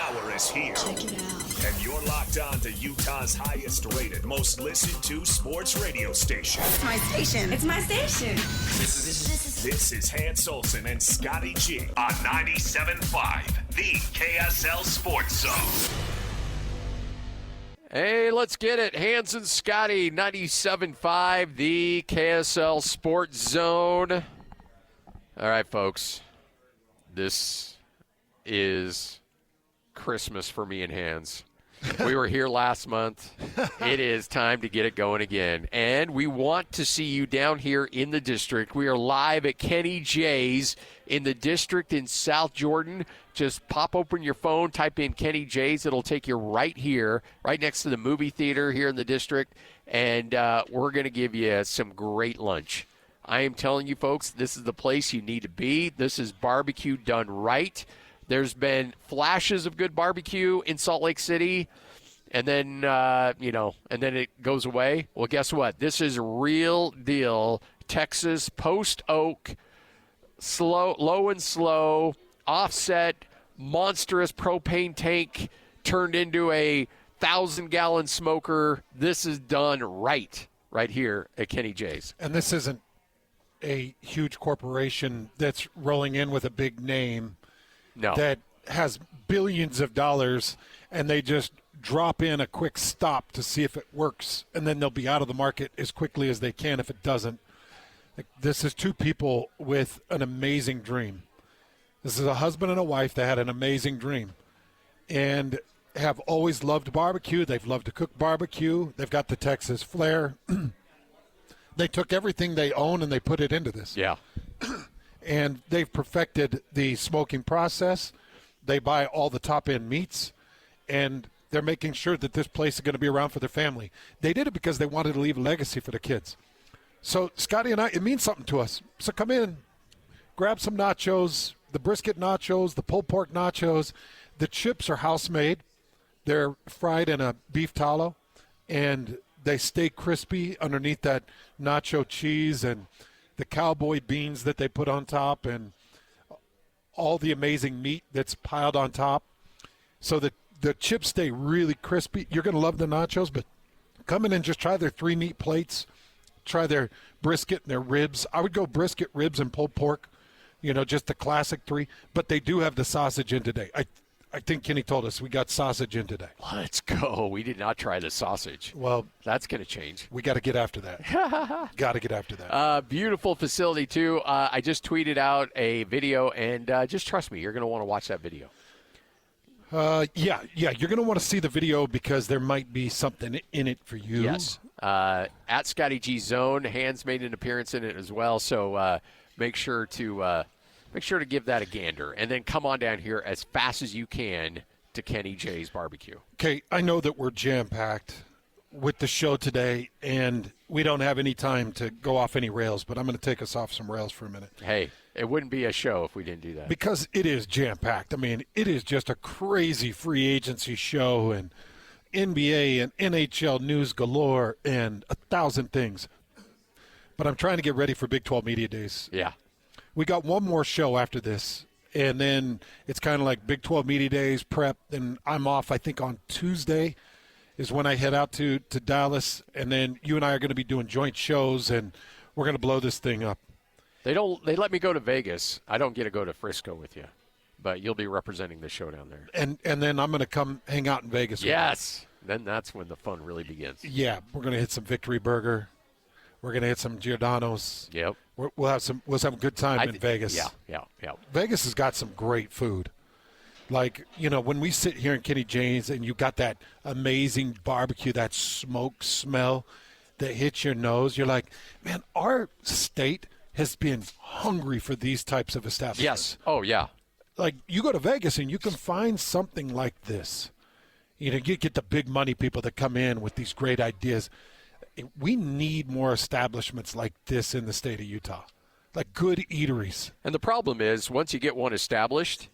hour is here. Check it out. And you're locked on to Utah's highest rated, most listened to sports radio station. It's my station. It's my station. This is Hans Olsen and Scotty G on 97.5, the KSL Sports Zone. Hey, let's get it. Hans and Scotty, 97.5, the KSL Sports Zone. All right, folks. This is Christmas for me and Hans. We were here last month. It is time to get it going again. And we want to see you down here in the district. We are live at Kenny J's in the district in South Jordan. Just pop open your phone, type in Kenny J's. It'll take you right here, right next to the movie theater here in the district. And we're going to give you some great lunch. I am telling you, folks, this is the place you need to be. This is barbecue done right. There's been flashes of good barbecue in Salt Lake City, and then, and then it goes away. Well, guess what? This is real deal Texas post oak, low and slow, offset, monstrous propane tank turned into a 1,000-gallon smoker. This is done right here at Kenny J's. And this isn't a huge corporation that's rolling in with a big name. No. That has billions of dollars, and they just drop in a quick stop to see if it works, and then they'll be out of the market as quickly as they can if it doesn't. This is two people with an amazing dream. This is a husband and a wife that had an amazing dream and have always loved barbecue. They've loved to cook barbecue. They've got the Texas flair. They took everything they own and they put it into this. Yeah. And they've perfected the smoking process. They buy all the top-end meats, and they're making sure that this place is going to be around for their family. They did it because they wanted to leave a legacy for their kids. So, Scotty and I, it means something to us. So come in, grab some nachos, the brisket nachos, the pulled pork nachos. The chips are house-made. They're fried in a beef tallow, and they stay crispy underneath that nacho cheese and the cowboy beans that they put on top and all the amazing meat that's piled on top. So the chips stay really crispy. You're going to love the nachos, but come in and just try their 3-meat plates. Try their brisket and their ribs. I would go brisket, ribs, and pulled pork, just the classic 3. But they do have the sausage in today. I think Kenny told us we got sausage in today. Let's go. We did not try the sausage. Well, that's going to change. We got to get after that. Got to get after that. Beautiful facility, too. I just tweeted out a video, and just trust me, you're going to want to watch that video. Yeah. You're going to want to see the video because there might be something in it for you. Yes. At Scotty G Zone, Hans made an appearance in it as well, so make sure to give that a gander, and then come on down here as fast as you can to Kenny J's Barbecue. Okay, I know that we're jam-packed with the show today, and we don't have any time to go off any rails, but I'm going to take us off some rails for a minute. Hey, it wouldn't be a show if we didn't do that. Because it is jam-packed. I mean, it is just a crazy free agency show, and NBA and NHL news galore and 1,000 things. But I'm trying to get ready for Big 12 Media Days. Yeah. We got one more show after this, and then it's kind of like Big 12 Media Days, prep, and I'm off, I think, on Tuesday is when I head out to Dallas, and then you and I are going to be doing joint shows, and we're going to blow this thing up. They let me go to Vegas. I don't get to go to Frisco with you, but you'll be representing the show down there. And then I'm going to come hang out in Vegas. Yes. Then that's when the fun really begins. Yeah, we're going to hit some Victory Burger. We're going to hit some Giordano's. Yep. We'll have a good time in Vegas. Yeah. Vegas has got some great food. Like, when we sit here in Kenny J's and you got that amazing barbecue, that smoke smell that hits your nose, you're like, man, our state has been hungry for these types of establishments. Yes. Oh, yeah. Like, you go to Vegas and you can find something like this. You get the big money people that come in with these great ideas. We need more establishments like this in the state of Utah, like good eateries. And the problem is, once you get one established,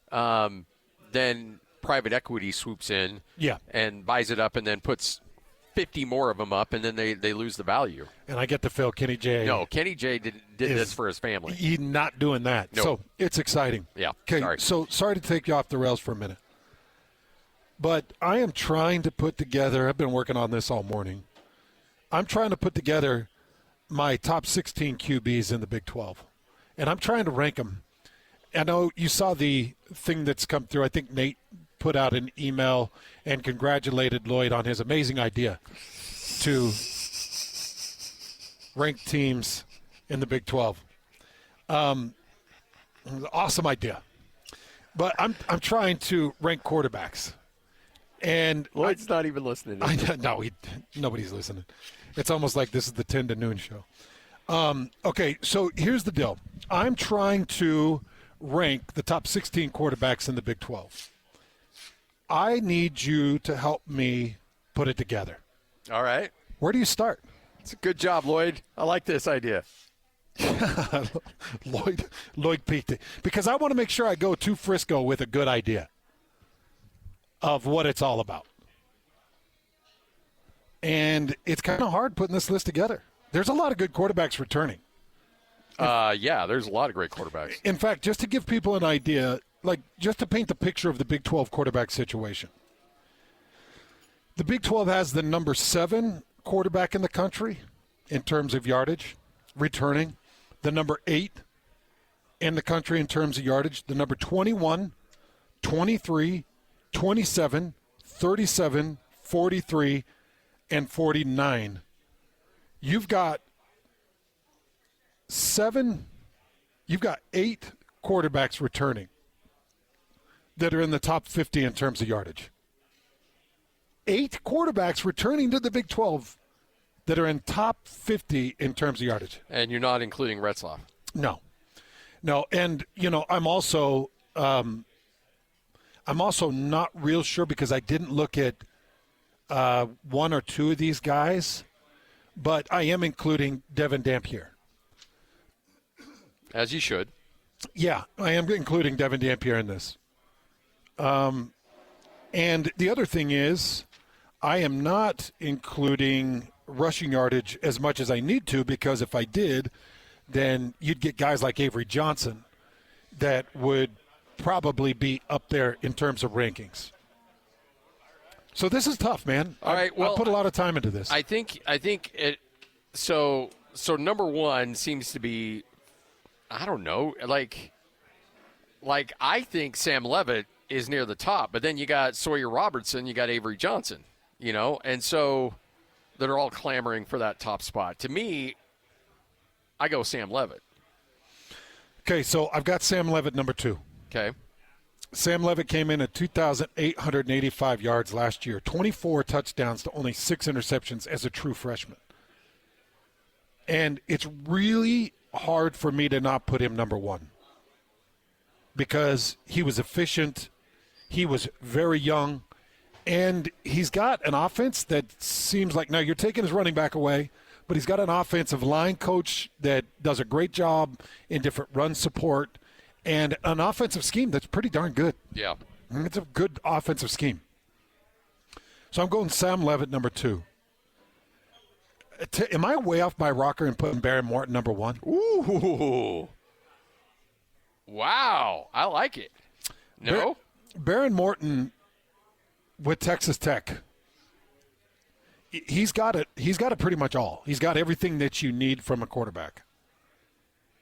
then private equity swoops in and buys it up and then puts 50 more of them up, and then they lose the value. And I get to feel Kenny J. No, Kenny J did this for his family. He's not doing that. No. So it's exciting. Yeah. Okay, so sorry to take you off the rails for a minute. But I am trying to put together, I've been working on this all morning. I'm trying to put together my top 16 QBs in the Big 12. And I'm trying to rank them. I know you saw the thing that's come through. I think Nate put out an email and congratulated Lloyd on his amazing idea to rank teams in the Big 12. Awesome idea. But I'm trying to rank quarterbacks. And Lloyd's not even listening. Nobody's listening. It's almost like this is the 10 to noon show. Okay, so here's the deal. I'm trying to rank the top 16 quarterbacks in the Big 12. I need you to help me put it together. All right. Where do you start? It's a good job, Lloyd. I like this idea. Lloyd peaked it. Because I want to make sure I go to Frisco with a good idea of what it's all about. And it's kind of hard putting this list together. There's a lot of good quarterbacks returning. Yeah, there's a lot of great quarterbacks. In fact, just to give people an idea, like just to paint the picture of the Big 12 quarterback situation. The Big 12 has the number 7 quarterback in the country in terms of yardage, returning. The number 8 in the country in terms of yardage. The number 21, 23, 27, 37, 43, and 49. You've got 8 quarterbacks returning that are in the top 50 in terms of yardage. 8 quarterbacks returning to the Big 12 that are in top 50 in terms of yardage. And you're not including Retzlaff. No. And I'm also not real sure because I didn't look at one or two of these guys, but I am including Devin Dampier. As you should. Yeah, I am including Devin Dampier in this. And the other thing is, I am not including rushing yardage as much as I need to, because if I did, then you'd get guys like Avery Johnson that would probably be up there in terms of rankings. So this is tough, man. All right, well, I put a lot of time into this. I think it. So number one seems to be, I don't know, like I think Sam Levitt is near the top, but then you got Sawyer Robertson, you got Avery Johnson, and so that are all clamoring for that top spot. To me, I go Sam Levitt. Okay, so I've got Sam Levitt number 2. Okay. Sam Levitt came in at 2,885 yards last year, 24 touchdowns to only 6 interceptions as a true freshman. And it's really hard for me to not put him number 1 because he was efficient, he was very young, and he's got an offense that seems like, now you're taking his running back away, but he's got an offensive line coach that does a great job in different run support and an offensive scheme that's pretty darn good. Yeah. It's a good offensive scheme. So I'm going Sam Levitt number 2. Am I way off my rocker and putting Baron Morton number 1? Ooh. Wow. I like it. No? Baron Morton with Texas Tech. He's got it pretty much all. He's got everything that you need from a quarterback.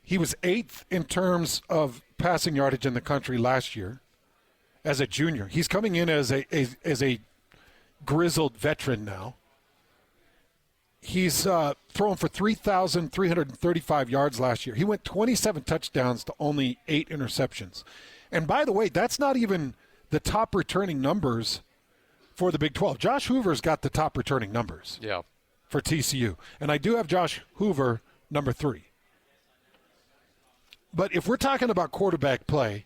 He was 8th in terms of passing yardage in the country last year as a junior. He's coming in as a grizzled veteran now. He's thrown for 3,335 yards last year. He went 27 touchdowns to only 8 interceptions. And by the way, that's not even the top returning numbers for the Big 12. Josh Hoover's got the top returning numbers for TCU. And I do have Josh Hoover number 3. But if we're talking about quarterback play,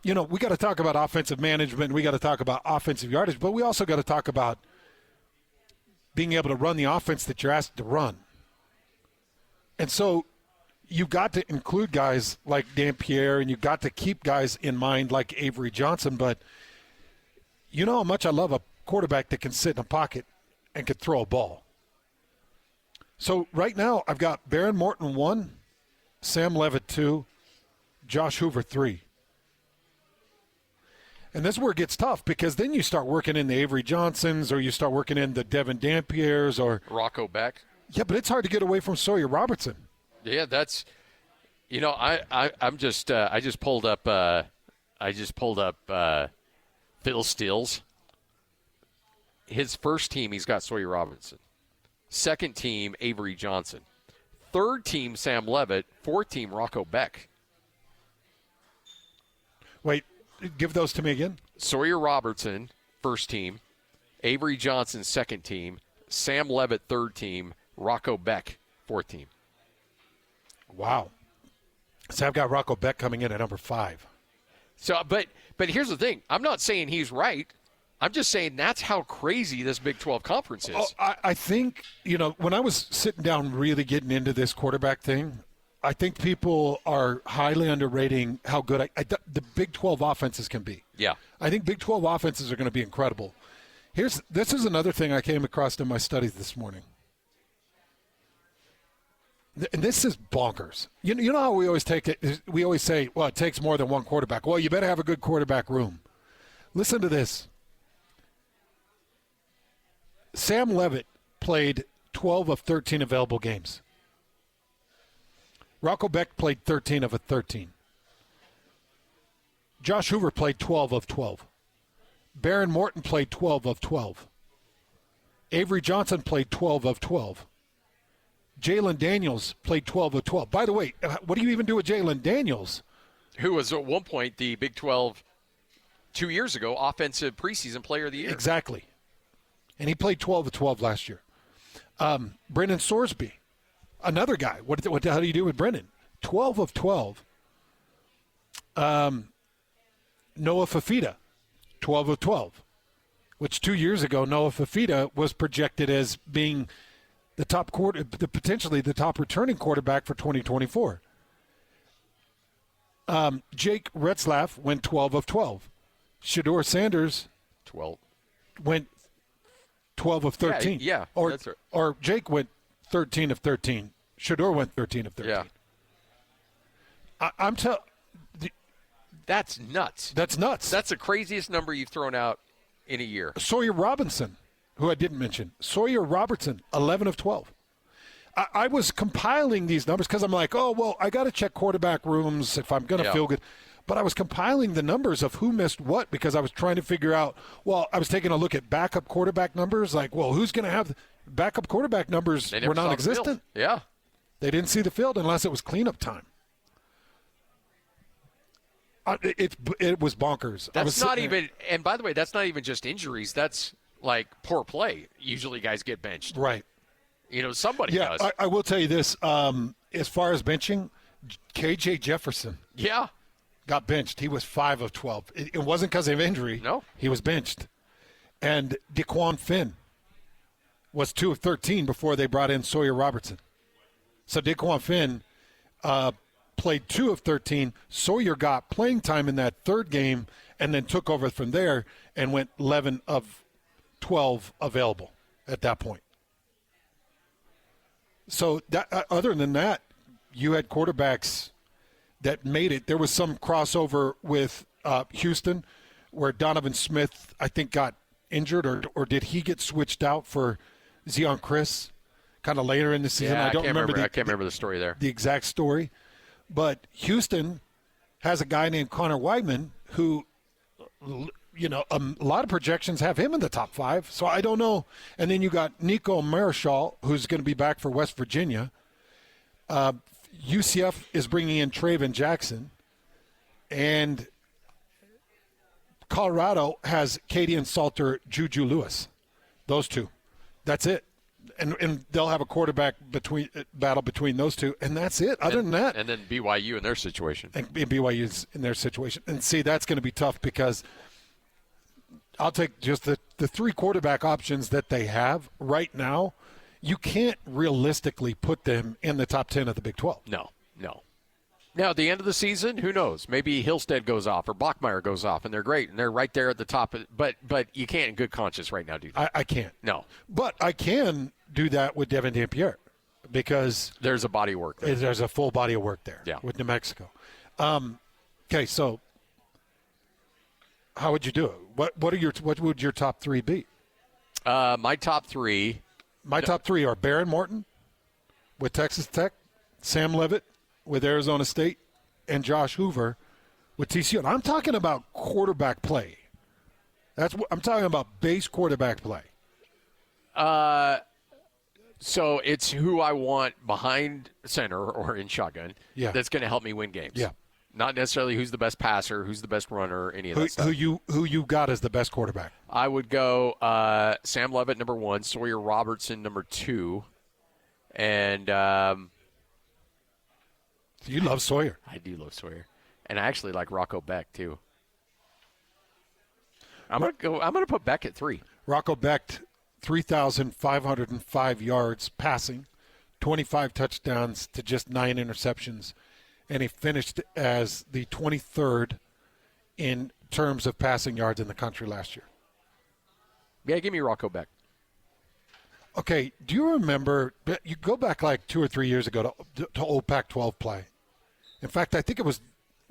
we got to talk about offensive management. We got to talk about offensive yardage. But we also got to talk about being able to run the offense that you're asked to run. And so you got to include guys like Dampier, and you got to keep guys in mind like Avery Johnson. But you know how much I love a quarterback that can sit in a pocket and can throw a ball. So right now I've got Baron Morton 1, Sam Levitt 2, Josh Hoover 3. And this is where it gets tough because then you start working in the Avery Johnsons or you start working in the Devin Dampierres or Rocco Beck. Yeah, but it's hard to get away from Sawyer Robertson. Yeah, that's I'm just I just pulled up Phil Steele's. His first team, he's got Sawyer Robertson. Second team, Avery Johnson. Third team, Sam Levitt. Fourth team, Rocco Beck. Wait, give those to me again. Sawyer Robertson, first team. Avery Johnson, second team. Sam Levitt, third team. Rocco Beck, fourth team. Wow. So I've got Rocco Beck coming in at number 5. So, but here's the thing. I'm not saying he's right. I'm just saying that's how crazy this Big 12 conference is. I think, when I was sitting down really getting into this quarterback thing, I think people are highly underrating how good the Big 12 offenses can be. Yeah. I think Big 12 offenses are going to be incredible. This is another thing I came across in my studies this morning. And this is bonkers. You know how we always we always say, well, it takes more than one quarterback. Well, you better have a good quarterback room. Listen to this. Sam Levitt played 12 of 13 available games. Rocco Beck played 13 of 13. Josh Hoover played 12 of 12. Baron Morton played 12 of 12. Avery Johnson played 12 of 12. Jalen Daniels played 12 of 12. By the way, what do you even do with Jalen Daniels? Who was at one point the Big 12 2 years ago offensive preseason player of the year. Exactly. And he played 12 of 12 last year. Brennan Sorsby, another guy. What the hell do you do with Brennan? 12 of 12. Noah Fafita, 12 of 12, which 2 years ago Noah Fafita was projected as being potentially the top returning quarterback for 2024. Jake Retzlaff went 12 of 12. Shedeur Sanders 12 went 12 of 13. Yeah, that's right. Or Jake went 13 of 13. Shedeur went 13 of 13. Yeah. That's nuts. That's nuts. That's the craziest number you've thrown out in a year. Sawyer Robinson, who I didn't mention. Sawyer Robertson, 11 of 12. I was compiling these numbers because I'm like, I got to check quarterback rooms if I'm going to feel good. But I was compiling the numbers of who missed what because I was trying to figure out, I was taking a look at backup quarterback numbers. Like, who's going to have backup quarterback numbers were non-existent. Yeah. They didn't see the field unless it was cleanup time. It was bonkers. That's not even – and by the way, that's not even just injuries. That's like poor play. Usually guys get benched. Right. Somebody does. I will tell you this. As far as benching, KJ Jefferson got benched. He was 5 of 12. It wasn't because of injury. No. He was benched. And DeQuan Finn was 2 of 13 before they brought in Sawyer Robertson. So DeQuan Finn played 2 of 13. Sawyer got playing time in that third game and then took over from there and went 11 of 12 available at that point. So other than that, you had quarterbacks that made it. There was some crossover with Houston where Donovan Smith, I think, got injured, or did he get switched out for Zion Chris kind of later in the season? Yeah, I can't remember the story there. The exact story. But Houston has a guy named Connor Weidman who, a lot of projections have him in the top 5. So I don't know. And then you got Nico Marichal, who's going to be back for West Virginia. UCF is bringing in Traven Jackson. And Colorado has Cadian Salter, Juju Lewis. Those two. That's it. And they'll have a quarterback battle between those two, and that's it. Other than that, and then BYU in their situation, and BYU's in their situation, and see that's going to be tough because I'll take just the 3 quarterback options that they have right now. You can't realistically put them in the top 10 of the Big 12. No. Now, at the end of the season, who knows? Maybe Hillstead goes off or Bachmeier goes off, and they're great, and they're right there at the top. But you can't in good conscience right now do that. I can't. No. But I can do that with Devin Dampierre because there's a body of work there. There's a full body of work there with New Mexico. Okay, so How would you do it? What would your top three be? My top three. My top three are Baron Morton with Texas Tech, Sam Leavitt with Arizona State, and Josh Hoover with TCU. And I'm talking about quarterback play. That's what I'm talking about, base quarterback play. So it's who I want behind center or in shotgun that's going to help me win games. Yeah. Not necessarily who's the best passer, who's the best runner, any of that stuff. Who you got as the best quarterback? I would go Sam Leavitt, number 1, Sawyer Robertson, number 2, and you love Sawyer. I do love Sawyer, and I actually like Rocco Beck too. I'm gonna put Beck at 3. Rocco Beck, 3,505 yards passing, 25 touchdowns to just 9 interceptions. And he finished as the 23rd in terms of passing yards in the country last year. Yeah, give me Rocco Beck. Okay, do you remember, you go back like 2 or 3 years ago to old Pac-12 play. In fact, I think it was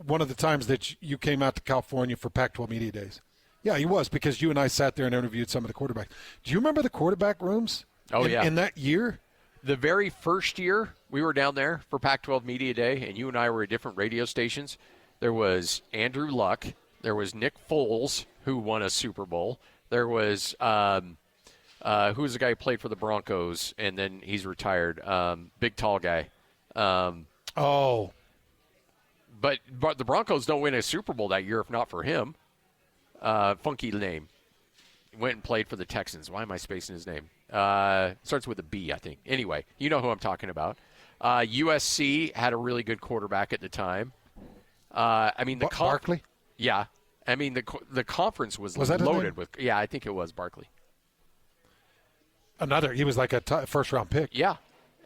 one of the times that you came out to California for Pac-12 Media Days. Yeah, he was, because you and I sat there and interviewed some of the quarterbacks. Do you remember the quarterback rooms in that year? The very first year we were down there for Pac-12 Media Day, and you and I were at different radio stations, there was Andrew Luck. There was Nick Foles, who won a Super Bowl. There was who was the guy who played for the Broncos, and then he's retired, big, tall guy. But the Broncos don't win a Super Bowl that year if not for him. Funky name. Went and played for the Texans. Why am I spacing his name? Starts with a B, I think. Anyway, you know who I'm talking about. USC had a really good quarterback at the time. Barkley? Yeah. I mean, the conference was loaded with – yeah, I think it was Barkley. He was like a first-round pick. Yeah.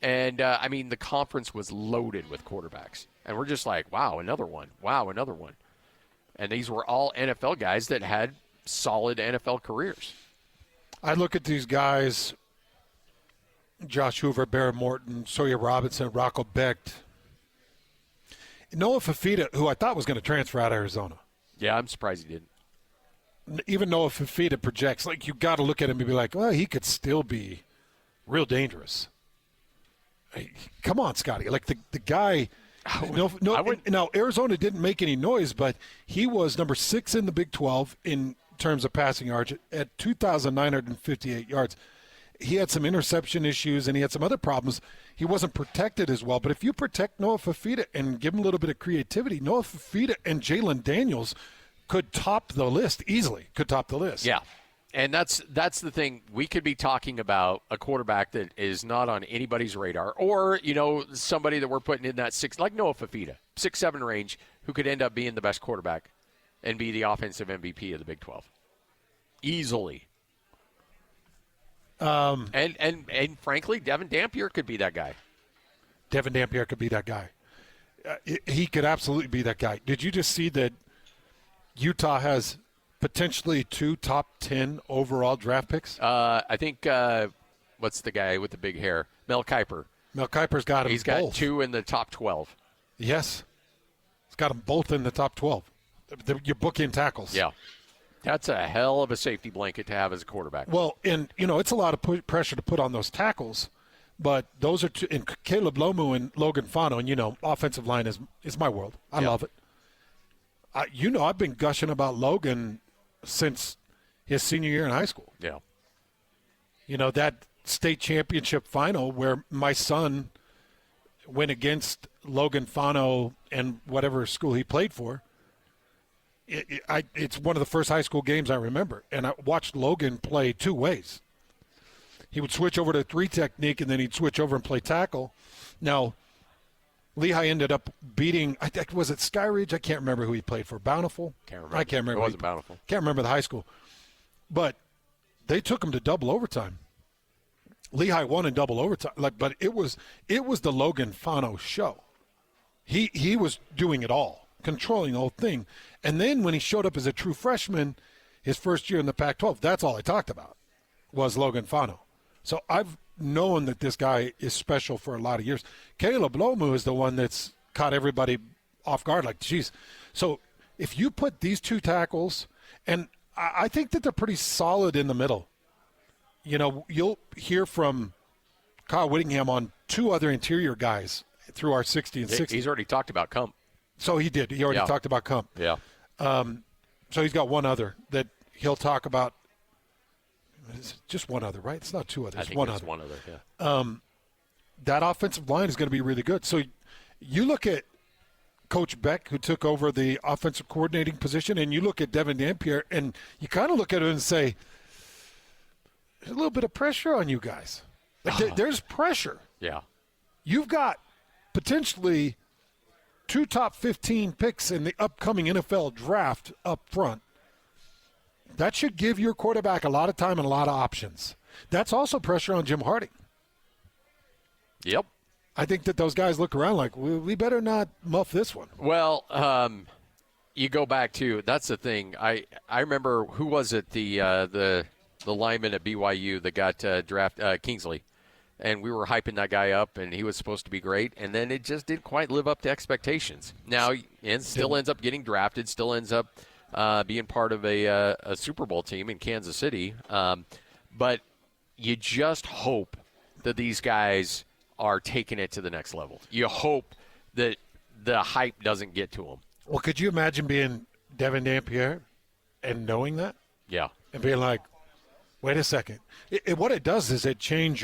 And, the conference was loaded with quarterbacks. And we're just like, wow, another one. Wow, another one. And these were all NFL guys that had solid NFL careers. I look at these guys, Josh Hoover, Baron Morton, Sawyer Robinson, Rocco Beck, Noah Fifita, who I thought was going to transfer out of Arizona. Yeah, I'm surprised he didn't. Even Noah Fifita projects, like, you got to look at him and be like, well, he could still be real dangerous. Hey, come on, Scotty. Like, the guy – now, Arizona didn't make any noise, but he was number 6 in the Big 12 in terms of passing yards at 2,958 yards. He had some interception issues, and he had some other problems. He wasn't protected as well. But if you protect Noah Fifita and give him a little bit of creativity, Noah Fifita and Jalen Daniels could top the list easily, Yeah. And that's the thing. We could be talking about a quarterback that is not on anybody's radar, or somebody that we're putting in that 6, like Noah Fifita, 6'7" range, who could end up being the best quarterback and be the offensive MVP of the Big 12 easily. And frankly, Devin Dampier could be that guy. He could absolutely be that guy. Did you just see that Utah has potentially 2 top 10 overall draft picks? I think, what's the guy with the big hair? Mel Kiper. Mel Kiper's got him He's got 2 in the top 12. Yes. He's got them both in the top 12. Your bookend tackles. Yeah. That's a hell of a safety blanket to have as a quarterback. Well, and, it's a lot of pressure to put on those tackles, but those are two, and Caleb Lomu and Logan Fano, and, offensive line is my world. I love it. I've been gushing about Logan since his senior year in high school. Yeah. That state championship final where my son went against Logan Fano and whatever school he played for. It's one of the first high school games I remember, and I watched Logan play 2 ways. He would switch over to 3 technique, and then he'd switch over and play tackle. Now, Lehigh ended up beating, was it Skyridge? I can't remember who he played for. Bountiful? I can't remember. It wasn't Bountiful. Can't remember the high school. But they took him to double overtime. Lehigh won in double overtime. But it was the Logan Fano show. He was doing it all, controlling the whole thing. And then when he showed up as a true freshman, his first year in the Pac-12, that's all I talked about was Logan Fano. So I've known that this guy is special for a lot of years. Caleb Lomu is the one that's caught everybody off guard. Like, geez. So if you put these 2 tackles And I think that they're pretty solid in the middle. You know, you'll hear from Kyle Whittingham on 2 other interior guys through our 60 and 60. He's already talked about Kump. So he did. He already talked about Kump. Yeah. So he's got one other that he'll talk about. It's just one other, right? It's not 2 others. I think it's one other, yeah. That offensive line is going to be really good. So you look at Coach Beck, who took over the offensive coordinating position, and you look at Devin Dampier, and you kind of look at him and say, there's a little bit of pressure on you guys. Like there's pressure. Yeah. You've got potentially 2 top 15 picks in the upcoming NFL draft up front. That should give your quarterback a lot of time and a lot of options. That's also pressure on Jim Harding. Yep. I think that those guys look around like, we better not muff this one. Well, you go back to, that's the thing. I remember, who was it, the lineman at BYU that got drafted, Kingsley. And we were hyping that guy up, and he was supposed to be great, and then it just didn't quite live up to expectations. Now, and still ends up getting drafted, still ends up being part of a Super Bowl team in Kansas City. But you just hope that these guys are taking it to the next level. You hope that the hype doesn't get to them. Well, could you imagine being Devin Dampier and knowing that? Yeah. And being like, wait a second. What it does is it changes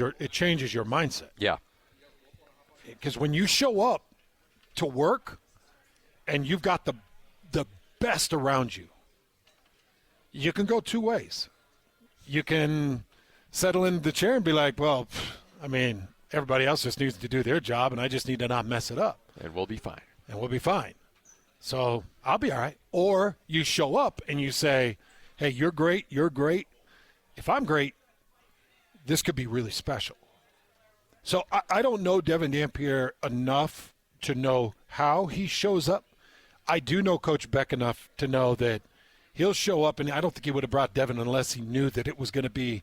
your mindset. Yeah. Because when you show up to work and you've got the best around you, you can go 2 ways. You can settle in the chair and be like, well, I mean, everybody else just needs to do their job, and I just need to not mess it up. And we'll be fine. So I'll be all right. Or you show up and you say, hey, you're great. If I'm great, this could be really special. So I don't know Devin Dampier enough to know how he shows up. I do know Coach Beck enough to know that he'll show up, and I don't think he would have brought Devin unless he knew that it was going to be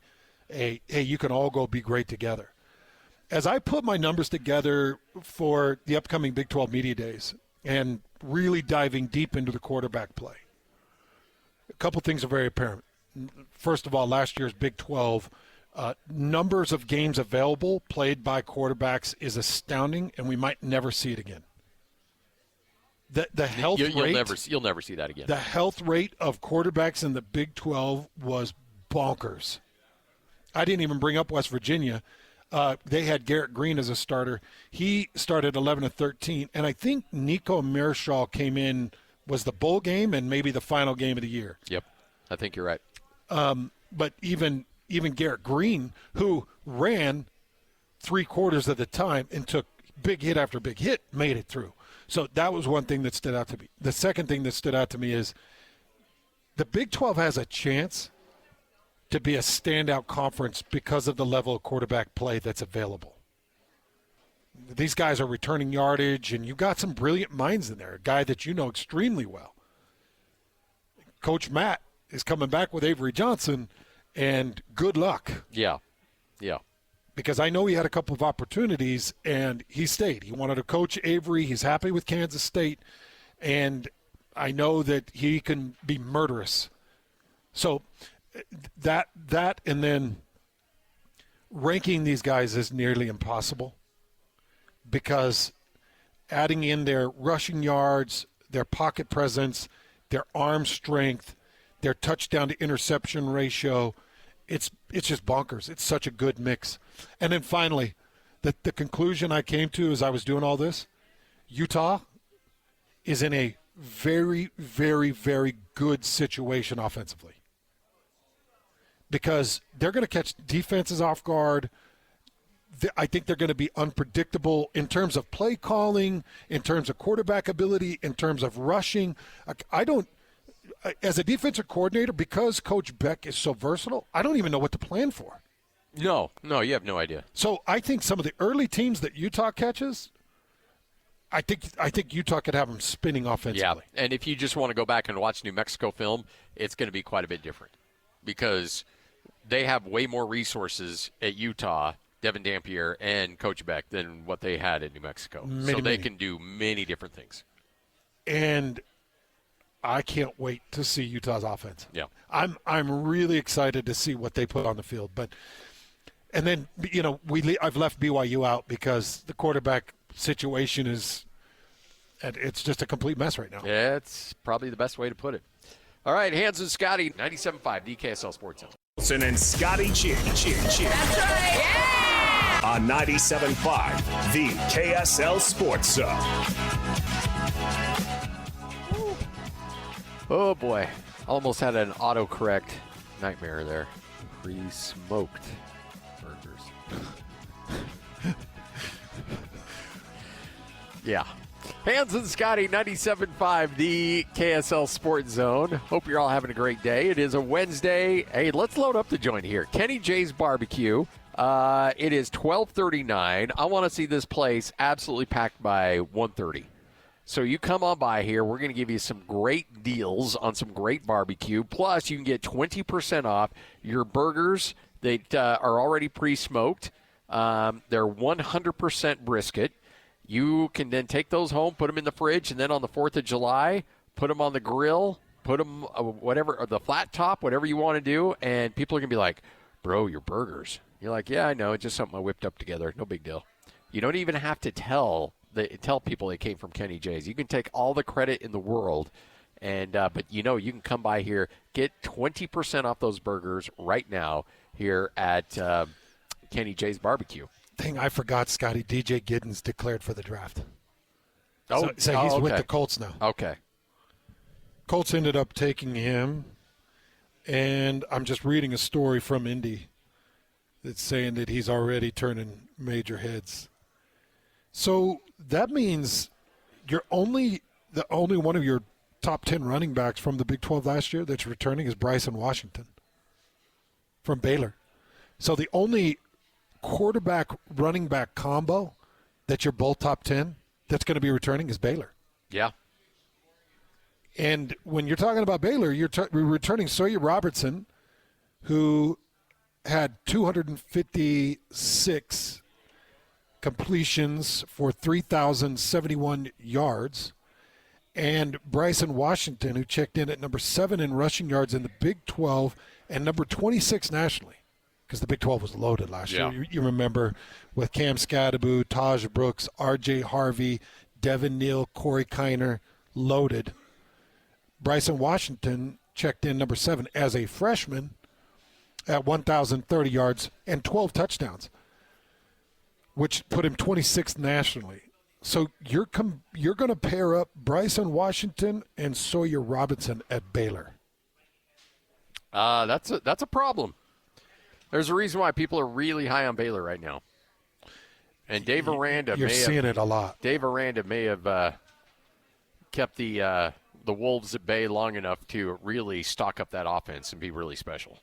hey, you can all go be great together. As I put my numbers together for the upcoming Big 12 Media Days and really diving deep into the quarterback play, a couple things are very apparent. First of all, last year's Big 12 numbers of games available played by quarterbacks is astounding, and we might never see it again. The health rate, you'll never see that again. The health rate of quarterbacks in the Big 12 was bonkers. I didn't even bring up West Virginia. They had Garrett Green as a starter. He started 11-13, and I think Nico Marischal came in, was the bowl game and maybe the final game of the year. Yep, I think you're right. But even Garrett Green, who ran 3/4 of the time and took big hit after big hit, made it through. So that was one thing that stood out to me. The second thing that stood out to me is the Big 12 has a chance to be a standout conference because of the level of quarterback play that's available. These guys are returning yardage, and you've got some brilliant minds in there, a guy that you know extremely well. Coach Matt is coming back with Avery Johnson, and good luck. Yeah. Because I know he had a couple of opportunities, and he stayed. He wanted to coach Avery. He's happy with Kansas State, and I know that he can be murderous. So that and then ranking these guys is nearly impossible because adding in their rushing yards, their pocket presence, their arm strength, their touchdown to interception ratio, it's just bonkers. It's such a good mix. And then finally, the conclusion I came to as I was doing all this, Utah is in a very, very, very good situation offensively. Because they're going to catch defenses off guard. I think they're going to be unpredictable in terms of play calling, in terms of quarterback ability, in terms of rushing. As a defensive coordinator, because Coach Beck is so versatile, I don't even know what to plan for. No, you have no idea. So I think some of the early teams that Utah catches, I think Utah could have them spinning offensively. Yeah, and if you just want to go back and watch New Mexico film, it's going to be quite a bit different because they have way more resources at Utah, Devin Dampier, and Coach Beck than what they had in New Mexico. They can do many different things. And I can't wait to see Utah's offense. Yeah. I'm really excited to see what they put on the field. And then, I've left BYU out because the quarterback situation it's just a complete mess right now. Yeah, it's probably the best way to put it. All right, Hans and Scotty, 97.5, the KSL Sports Zone. Olsen and Scotty G. That's right. Yeah! On 97.5, the KSL Sports Zone. Oh, boy. Almost had an autocorrect nightmare there. Pre-smoked burgers. Yeah. Hans and Scotty, 97.5, the KSL Sports Zone. Hope you're all having a great day. It is a Wednesday. Hey, let's load up the joint here. Kenny J's Barbecue. It is 12:39. I want to see this place absolutely packed by 1:30. So you come on by here. We're going to give you some great deals on some great barbecue. Plus, you can get 20% off your burgers that are already pre-smoked. They're 100% brisket. You can then take those home, put them in the fridge, and then on the 4th of July, put them on the grill, put them or the flat top, whatever you want to do, and people are going to be like, bro, your burgers. You're like, yeah, I know. It's just something I whipped up together. No big deal. You don't even have to tell people they came from Kenny J's. You can take all the credit in the world, and but you can come by here, get 20% off those burgers right now here at Kenny J's Barbecue. Thing I forgot, Scotty, DJ Giddens declared for the draft. So he's with the Colts now. Okay. Colts ended up taking him, and I'm just reading a story from Indy that's saying that he's already turning major heads. So that means the only one of your top 10 running backs from the Big 12 last year that's returning is Bryson Washington from Baylor. So the only quarterback running back combo that you're both top 10 that's going to be returning is Baylor. Yeah. And when you're talking about Baylor, you're returning Sawyer Robertson, who had 256 completions for 3,071 yards, and Bryson Washington, who checked in at number 7 in rushing yards in the Big 12 and number 26 nationally. Because the Big 12 was loaded last year. You remember with Cam Scadaboo, Taj Brooks, R.J. Harvey, Devin Neal, Corey Kiner, loaded. Bryson Washington checked in number 7 as a freshman at 1,030 yards and 12 touchdowns, which put him 26th nationally. So you're going to pair up Bryson Washington and Sawyer Robinson at Baylor. That's a problem. There's a reason why people are really high on Baylor right now. And Dave Aranda it a lot. Dave Aranda may have kept the Wolves at bay long enough to really stock up that offense and be really special.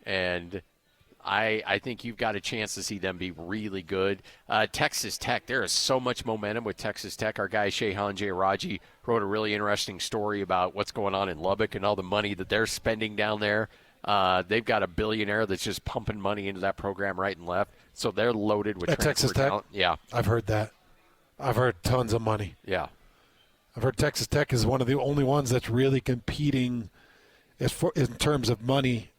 And I think you've got a chance to see them be really good. Texas Tech, there is so much momentum with Texas Tech. Our guy Shehan Jayaraji wrote a really interesting story about what's going on in Lubbock and all the money that they're spending down there. They've got a billionaire that's just pumping money into that program right and left. So they're loaded with Texas Tech. Talent. Yeah. I've heard that. I've heard tons of money. Yeah. I've heard Texas Tech is one of the only ones that's really competing in terms of money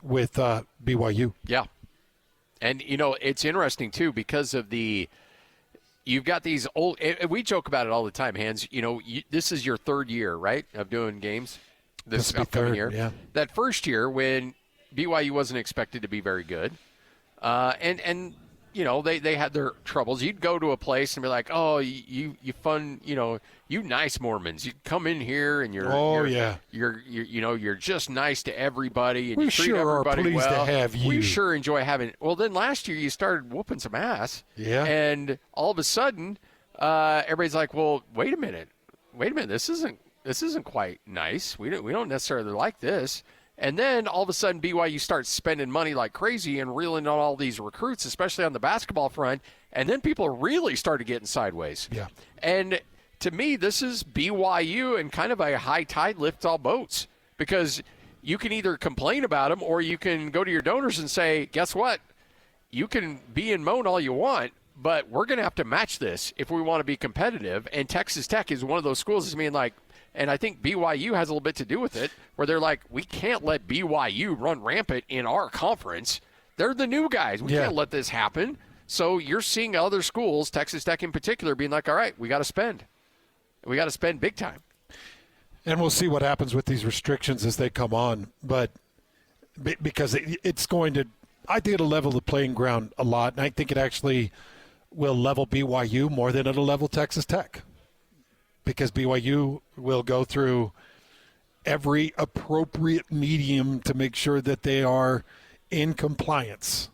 with BYU. Yeah. And, it's interesting, too, because of you've got these old – we joke about it all the time, Hans. This is your third year, right, of doing games? This upcoming year. Yeah. That first year when BYU wasn't expected to be very good, and they had their troubles. You'd go to a place and be like, oh, you fun, you nice Mormons. You come in here and you're just nice to everybody and we you treat sure everybody are pleased well. To have you. We sure enjoy having. Well, then last year you started whooping some ass. Yeah. And all of a sudden, everybody's like, well, wait a minute, this isn't quite nice. We don't necessarily like this. And then all of a sudden BYU starts spending money like crazy and reeling on all these recruits, especially on the basketball front. And then people really started getting sideways. Yeah. And to me, this is BYU and kind of a high tide lifts all boats, because you can either complain about them or you can go to your donors and say, guess what? You can be and moan all you want, but we're going to have to match this if we want to be competitive. And Texas Tech is one of those schools that's being like, And I think BYU has a little bit to do with it, where they're like, we can't let BYU run rampant in our conference. They're the new guys. We can't let this happen. So you're seeing other schools, Texas Tech in particular, being like, all right, we got to spend. We got to spend big time. And we'll see what happens with these restrictions as they come on. But because it's going to, I think it'll level the playing ground a lot. And I think it actually will level BYU more than it'll level Texas Tech. Because BYU will go through every appropriate medium to make sure that they are in compliance.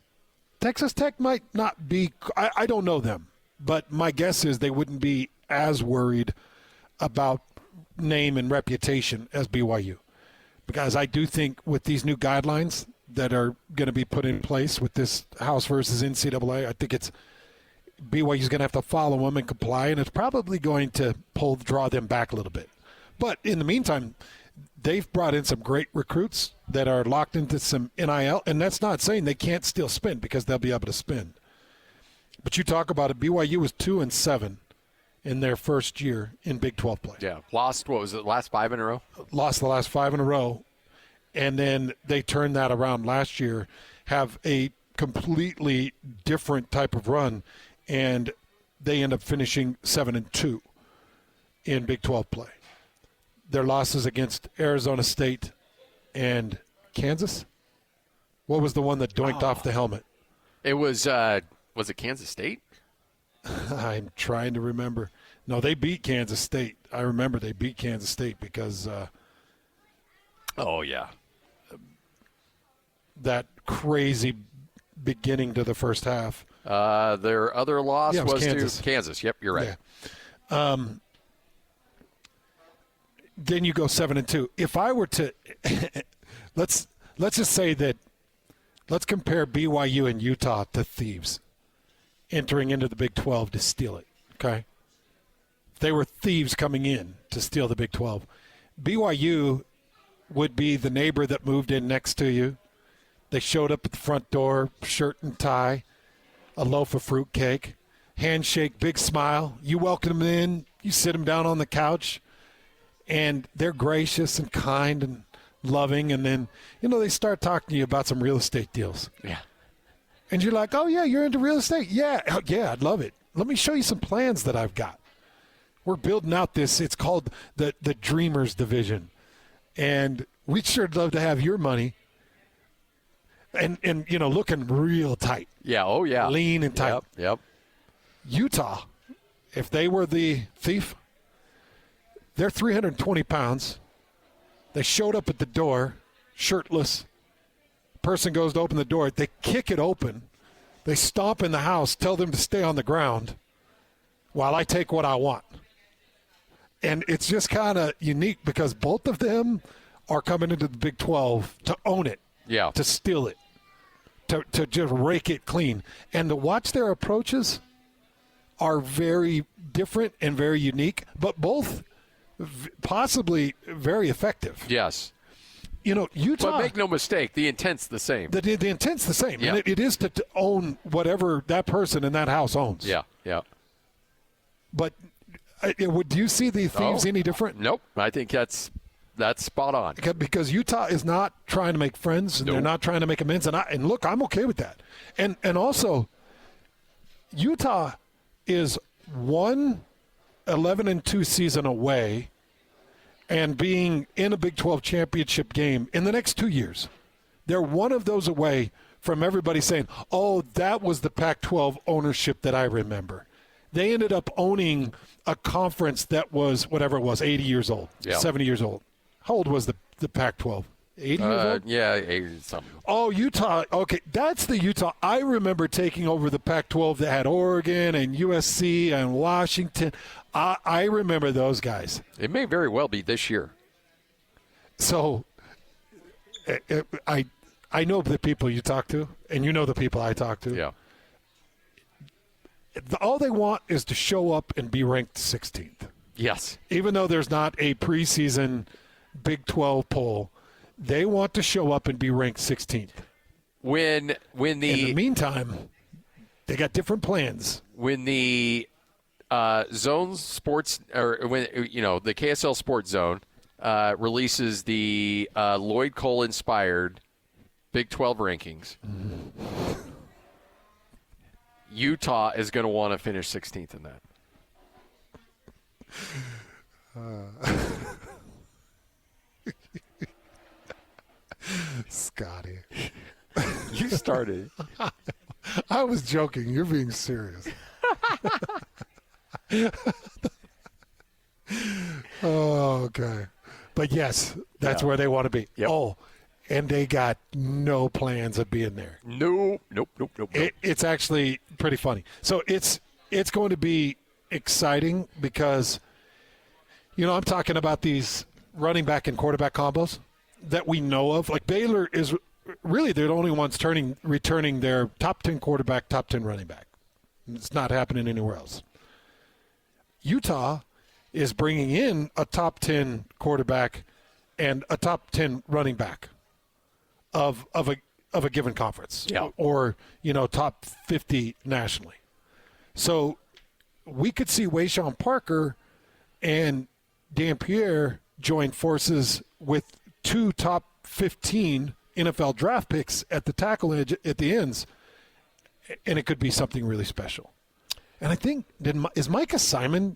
Texas Tech might not be, I don't know them, but my guess is they wouldn't be as worried about name and reputation as BYU. Because I do think with these new guidelines that are going to be put in place with this House versus NCAA, I think it's BYU's going to have to follow them and comply, and it's probably going to draw them back a little bit. But in the meantime, they've brought in some great recruits that are locked into some NIL, and that's not saying they can't still spend because they'll be able to spend. But you talk about it, BYU was 2-7 in their first year in Big 12 play. Yeah, lost, what was it, last 5 in a row? Lost the last 5 in a row, and then they turned that around last year, have a completely different type of run, and they end up finishing 7-2 in Big 12 play. Their losses against Arizona State and Kansas. What was the one that doinked off the helmet? It was it Kansas State? I'm trying to remember. No, they beat Kansas State. I remember they beat Kansas State because that crazy beginning to the first half. Their other loss was Kansas. To Kansas. Yep, you're right. Yeah. Then you go 7-2. If I were to let's just say that let's compare BYU and Utah to thieves entering into the Big 12 to steal it. Okay, they were thieves coming in to steal the Big 12. BYU would be the neighbor that moved in next to you. They showed up at the front door, shirt and tie, a loaf of fruitcake, handshake, big smile. You welcome them in. You sit them down on the couch. And they're gracious and kind and loving. And then, they start talking to you about some real estate deals. Yeah. And you're like, oh, yeah, you're into real estate? Yeah, I'd love it. Let me show you some plans that I've got. We're building out this. It's called the Dreamers Division. And we'd sure love to have your money. And looking real tight. Yeah, oh, yeah. Lean and tight. Yep. Utah, if they were the thief, they're 320 pounds. They showed up at the door, shirtless. Person goes to open the door. They kick it open. They stomp in the house, tell them to stay on the ground while I take what I want. And it's just kind of unique because both of them are coming into the Big 12 to own it, to steal it, to just rake it clean. And to watch their approaches are very different and very unique, but both possibly very effective. Yes. Utah. But make no mistake, the intent's the same. The intent's the same. Yeah. And it is to own whatever that person in that house owns. Yeah. But would you see the thieves any different? Nope. I think that's spot on. Because Utah is not trying to make friends, and they're not trying to make amends. And look, I'm okay with that. And also, Utah is 11-2 season away and being in a Big 12 championship game in the next 2 years. They're one of those away from everybody saying, oh, that was the Pac-12 ownership that I remember. They ended up owning a conference that was, whatever it was, 80 years old, 70 years old. How old was the Pac-12? 80 years old? Yeah, 80-something. Oh, Utah. Okay, that's the Utah. I remember taking over the Pac-12 that had Oregon and USC and Washington. I remember those guys. It may very well be this year. So I know the people you talk to, and you know the people I talk to. Yeah. All they want is to show up and be ranked 16th. Yes. Even though there's not a preseason Big 12 poll, they want to show up and be ranked 16th. In the meantime, they got different plans. When the Zone Sports, or when the KSL Sports Zone releases the Lloyd Cole inspired Big 12 rankings, Utah is going to want to finish 16th in that. Scotty. You started. I was joking. You're being serious. Oh, okay. But yes, that's where they want to be. Yep. Oh, and they got no plans of being there. Nope. It's actually pretty funny. So it's going to be exciting because, I'm talking about these running back and quarterback combos that we know of. Like Baylor is really they're the only ones returning their top 10 quarterback, top 10 running back. It's not happening anywhere else. Utah is bringing in a top 10 quarterback and a top 10 running back of a given conference, or top 50 nationally. So we could see Wayshawn Parker and Dan Pierre join forces with two top 15 NFL draft picks at the tackle edge at the ends, and it could be something really special. And I think is Micah Simon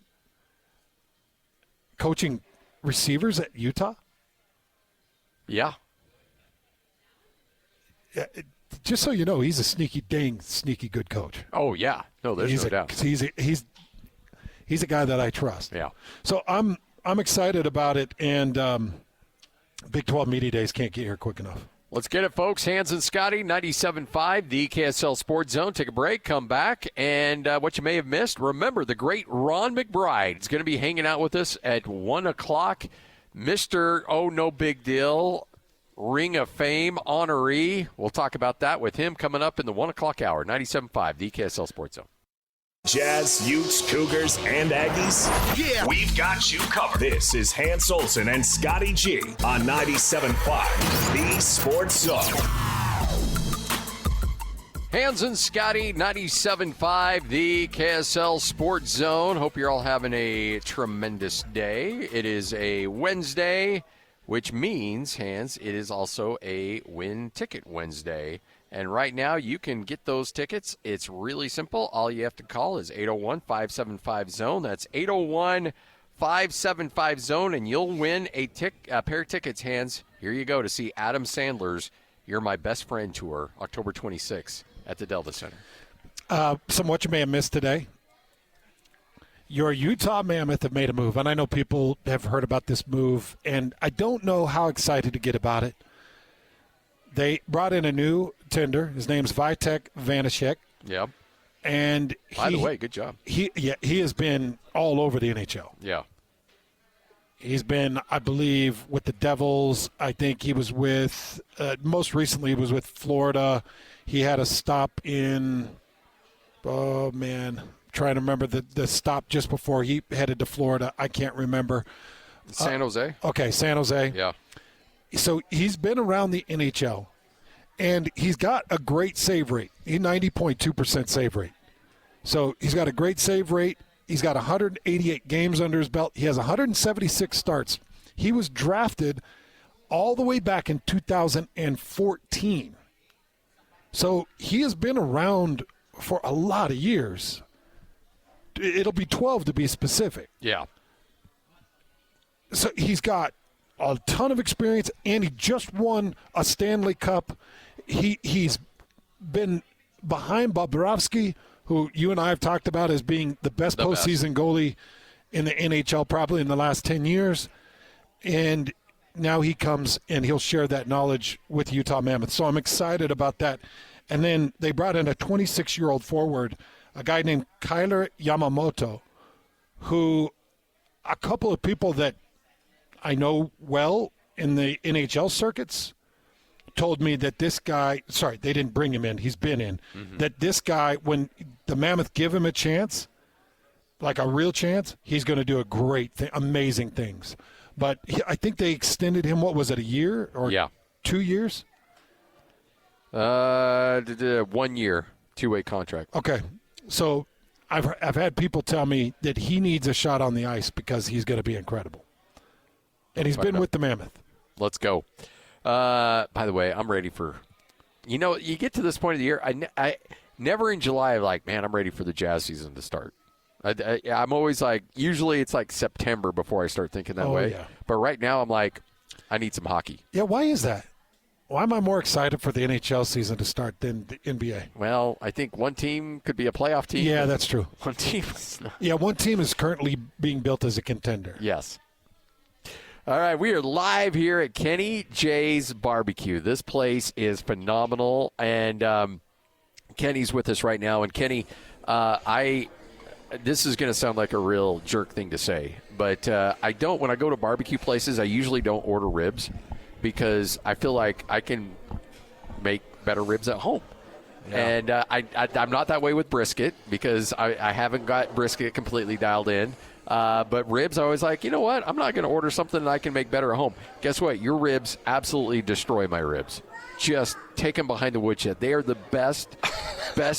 coaching receivers at Utah? Yeah. Just so you know, he's a sneaky good coach. Oh yeah, no, there's no doubt. He's a guy that I trust. Yeah. So I'm excited about it, and Big 12 Media Days can't get here quick enough. Let's get it, folks. Hans and Scotty, 97.5, the KSL Sports Zone. Take a break, come back, and what you may have missed, remember the great Ron McBride is going to be hanging out with us at 1 o'clock. Mr. Oh, no big deal, Ring of Fame honoree. We'll talk about that with him coming up in the 1 o'clock hour. 97.5, the KSL Sports Zone. Jazz, Utes, Cougars, and Aggies? Yeah! We've got you covered. This is Hans Olsen and Scotty G on 97.5, the Sports Zone. Hans and Scotty, 97.5, the KSL Sports Zone. Hope you're all having a tremendous day. It is a Wednesday, which means, Hans, it is also a Win Ticket Wednesday. And right now, you can get those tickets. It's really simple. All you have to call is 801-575-ZONE. That's 801-575-ZONE, and you'll win a pair of tickets, Hans. Here you go to see Adam Sandler's You're My Best Friend tour, October 26th at the Delta Center. Some what you may have missed today. Your Utah Mammoth have made a move, and I know people have heard about this move, and I don't know how excited to get about it. They brought in a new tender. His name's Vitek Vanashek. Yep. And by the way, good job. He has been all over the NHL. Yeah. He's been, I believe, with the Devils. I think he was with, most recently, he was with Florida. He had a stop in, trying to remember the stop just before he headed to Florida. I can't remember. San Jose? Okay, San Jose. Yeah. So he's been around the NHL, and he's got a great save rate. He's 90.2% save rate. So he's got a great save rate. He's got 188 games under his belt. He has 176 starts. He was drafted all the way back in 2014. So he has been around for a lot of years. It'll be 12 to be specific. Yeah. So he's got a ton of experience, and he just won a Stanley Cup. He's been behind Bobrovsky, who you and I have talked about as being the best postseason goalie in the NHL probably in the last 10 years. And now he comes and he'll share that knowledge with Utah Mammoth. So I'm excited about that. And then they brought in a 26-year-old forward, a guy named Kyler Yamamoto, who a couple of people that I know well in the NHL circuits told me that this guy, sorry, they didn't bring him in, he's been in, that this guy, when the Mammoth give him a chance, like a real chance, he's going to do a great thing, amazing things. But I think they extended him, what was it, a year or 2 years? 1 year, two-way contract. Okay. So I've had people tell me that he needs a shot on the ice because he's going to be incredible. And he's been with the Mammoth. Let's go. By the way, I'm ready for – you get to this point of the year, I never in July I'm like, man, I'm ready for the Jazz season to start. I'm always like – usually it's like September before I start thinking that way. Yeah. But right now I'm like, I need some hockey. Yeah, why is that? Why am I more excited for the NHL season to start than the NBA? Well, I think one team could be a playoff team. Yeah, that's true. One team is not. Yeah, one team is currently being built as a contender. Yes. All right, we are live here at Kenny J's Barbecue. This place is phenomenal, and Kenny's with us right now. And Kenny, this is going to sound like a real jerk thing to say, but when I go to barbecue places, I usually don't order ribs because I feel like I can make better ribs at home. Yeah. And I'm not that way with brisket because I haven't got brisket completely dialed in. But ribs, I was like, you know what? I'm not going to order something that I can make better at home. Guess what? Your ribs absolutely destroy my ribs. Just take them behind the woodshed. They are the best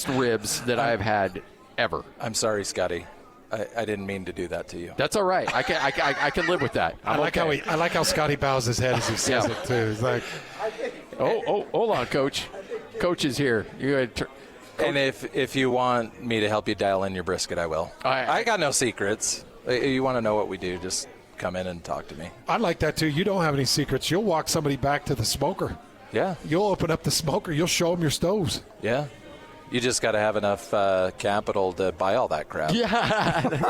ribs that I've had ever. I'm sorry, Scotty. I didn't mean to do that to you. That's all right. I can live with that. I like how Scotty bows his head as he says it too. He's like, hold on, Coach. Coach is here. And if you want me to help you dial in your brisket, I will. I got no secrets. You want to know what we do, just come in and talk to me. I like that too. You don't have any secrets. You'll walk somebody back to the smoker. Yeah. You'll open up the smoker. You'll show them your stoves. Yeah. You just got to have enough capital to buy all that crap. Yeah.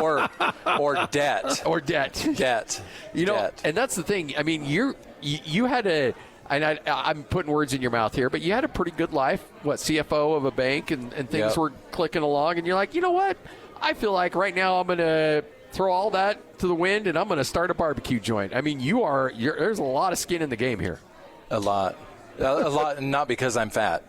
or debt. Or debt. Debt. Debt. And that's the thing. I mean, you had a – and I'm putting words in your mouth here, but you had a pretty good life, CFO of a bank, and things were clicking along. And you're like, you know what? I feel like right now I'm going to throw all that to the wind, and I'm going to start a barbecue joint. I mean, there's a lot of skin in the game here. A lot. Not because I'm fat.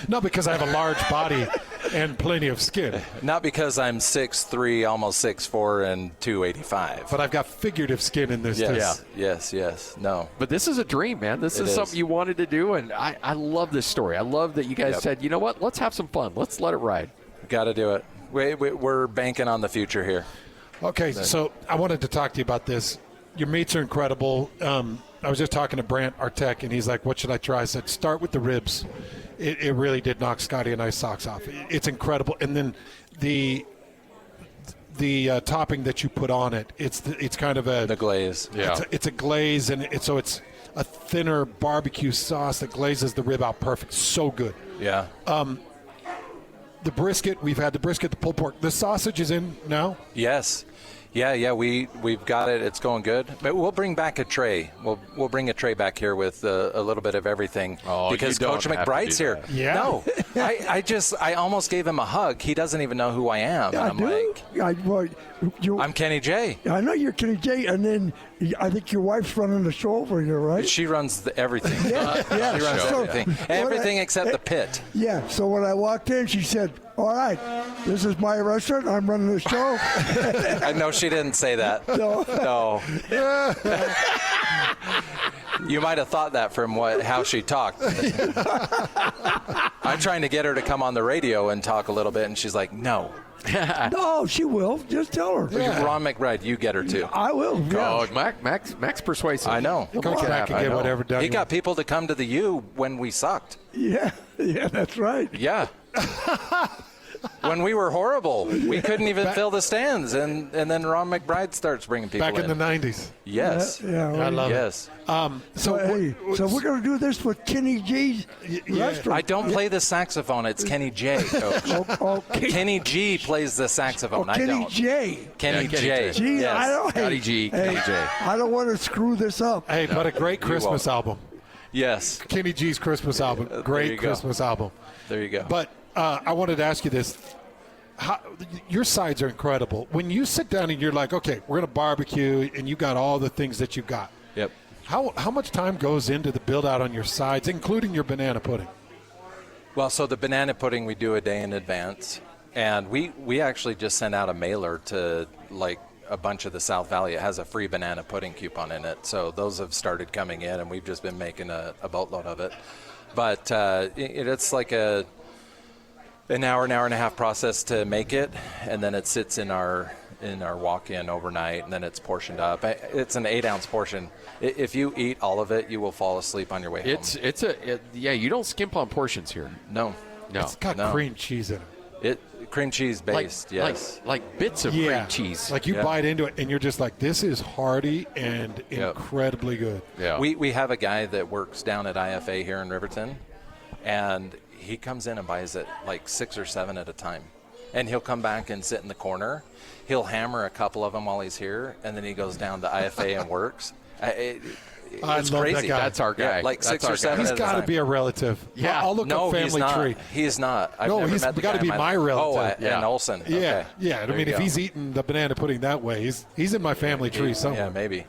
Not because I have a large body and plenty of skin. Not because I'm 6'3", almost 6'4", and 285. But I've got figurative skin in this too. Yes. No. But this is a dream, man. This is something you wanted to do, and I love this story. I love that you guys said, you know what, let's have some fun. Let's let it ride. Got to do it. We're banking on the future here. Okay, so I wanted to talk to you about this. Your meats are incredible. I was just talking to Brant, our tech, and he's like, what should I try? I said, start with the ribs. It really did knock Scotty and I's socks off. It's incredible. And then the topping that you put on it, it's kind of the glaze. Yeah. It's a glaze, and it's a thinner barbecue sauce that glazes the rib out perfect. So good. Yeah. The brisket, we've had the brisket, the pulled pork. The sausage is in now? Yes. Yeah, we've got it. It's going good. But we'll bring back a tray. We'll bring a tray back here with a little bit of everything. Oh, because Coach McBride's here. Yeah. No, I almost gave him a hug. He doesn't even know who I am. Yeah, I'm Kenny J. I know you're Kenny J. And then I think your wife's running the show over here, right? She runs everything. Yeah. She runs everything. Everything except the pit. Yeah. So when I walked in, she said, all right, this is my restaurant. I'm running the show. No, she didn't say that. No. You might have thought that from how she talked. I'm trying to get her to come on the radio and talk a little bit, and she's like, no. No, she will. Just tell her. Yeah. Ron McBride, you get her too. I will. Yeah. Oh, Max persuasive. I know. He'll come back and get whatever done. He got people to come to the U when we sucked. Yeah, that's right. Yeah. When we were horrible, we couldn't even fill the stands, and then Ron McBride starts bringing people back in the 90s. Yes. Yeah, right. I love it. So we're going to do this with Kenny G's restaurant. I don't play the saxophone. It's Kenny J, Coach. Kenny G plays the saxophone. Kenny I don't. J. Kenny J. Gee, Yes. Scotty G. Kenny J. I don't want to screw this up. Hey, but a great Christmas album. Yes. Kenny G's Christmas album. Great Christmas album. There you go. But I wanted to ask you this. Your sides are incredible. When you sit down and you're like, okay, we're going to barbecue, and you got all the things that you got. Yep. How much time goes into the build-out on your sides, including your banana pudding? Well, so the banana pudding we do a day in advance. And we actually just sent out a mailer to, like, a bunch of the South Valley. It has a free banana pudding coupon in it. So those have started coming in, and we've just been making a boatload of it. But it's like a an hour and a half process to make it, and then it sits in our walk-in overnight, and then it's portioned up. It's an 8-ounce portion. If you eat all of it, you will fall asleep on your way home. You don't skimp on portions here. No. It's got cream cheese in it. Cream cheese based, yes. Like bits of cream cheese. Like you bite into it and you're just like, this is hearty and incredibly good. Yeah. We have a guy that works down at IFA here in Riverton, and he comes in and buys it like 6 or 7 at a time. And he'll come back and sit in the corner. He'll hammer a couple of them while he's here, and then he goes down to IFA and works. It's love crazy. that guy. That's our guy. Yeah, like That's 6 or our 7 guy. He's at a got to time. be a relative. Yeah. I'll look up family tree. He's not. I've No, never he's met the got to guy. be my relative. And Olsen. Yeah, Okay. yeah. I There mean, you if go. he's eating the banana pudding that way, he's in my family tree somewhere. Yeah, maybe.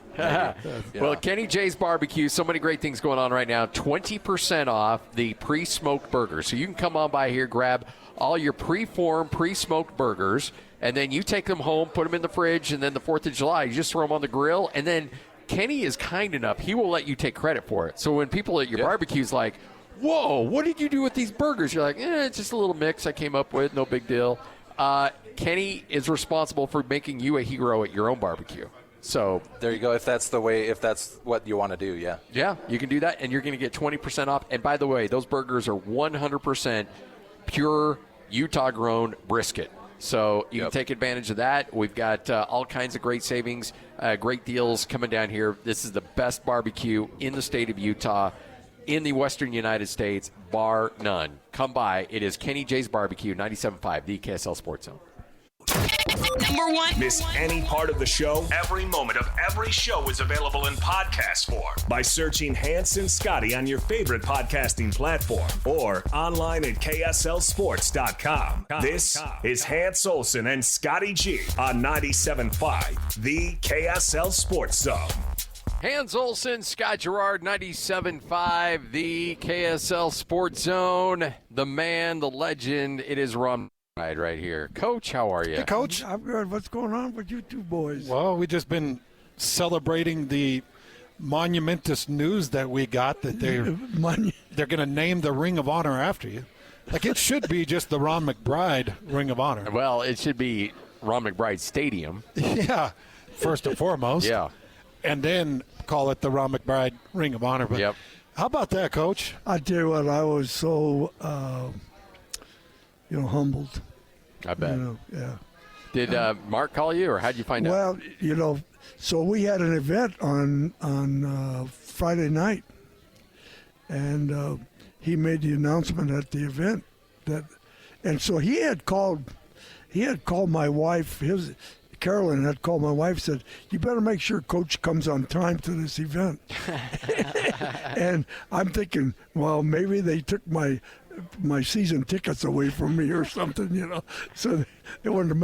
Well, Kenny J's Barbecue, so many great things going on right now. 20% off the pre-smoked burgers. So you can come on by here, grab all your pre-formed, pre-smoked burgers, and then you take them home, put them in the fridge, and then the 4th of July, you just throw them on the grill, and then Kenny is kind enough. He will let you take credit for it. So when people at your barbecue's like, whoa, what did you do with these burgers? You're like, it's just a little mix I came up with, no big deal. Kenny is responsible for making you a hero at your own barbecue. So there you go. If that's what you want to do, yeah. Yeah, you can do that, and you're going to get 20% off. And by the way, those burgers are 100% pure Utah-grown brisket. So you can take advantage of that. We've got all kinds of great savings, great deals coming down here. This is the best barbecue in the state of Utah, in the western United States, bar none. Come by. It is Kenny J's Barbecue, 97.5, the KSL Sports Zone. Number 1. Miss any part of the show? Every moment of every show is available in podcast form by searching Hanson Scotty on your favorite podcasting platform or online at KSLSports.com. This is Hans Olsen and Scotty G on 97.5, the KSL Sports Zone. Hans Olsen, Scott Gerard, 97.5, the KSL Sports Zone. The man, the legend, it is Ron McBride right here. Coach, how are you? Hey, Coach. I'm good. What's going on with you two boys? Well, we've just been celebrating the monumentous news that we got that they're going to name the Ring of Honor after you. Like, it should be just the Ron McBride Ring of Honor. Well, it should be Ron McBride Stadium. Yeah, first and foremost. Yeah. And then call it the Ron McBride Ring of Honor. But how about that, Coach? I tell you what, I was so, humbled. I bet. Yeah. Did Mark call you, or how'd you find out? Well, so we had an event on Friday night, and he made the announcement at the event and so he had called my wife. Carolyn had called my wife, said, you better make sure Coach comes on time to this event. And I'm thinking, well, maybe they took my season tickets away from me or something, So they wanted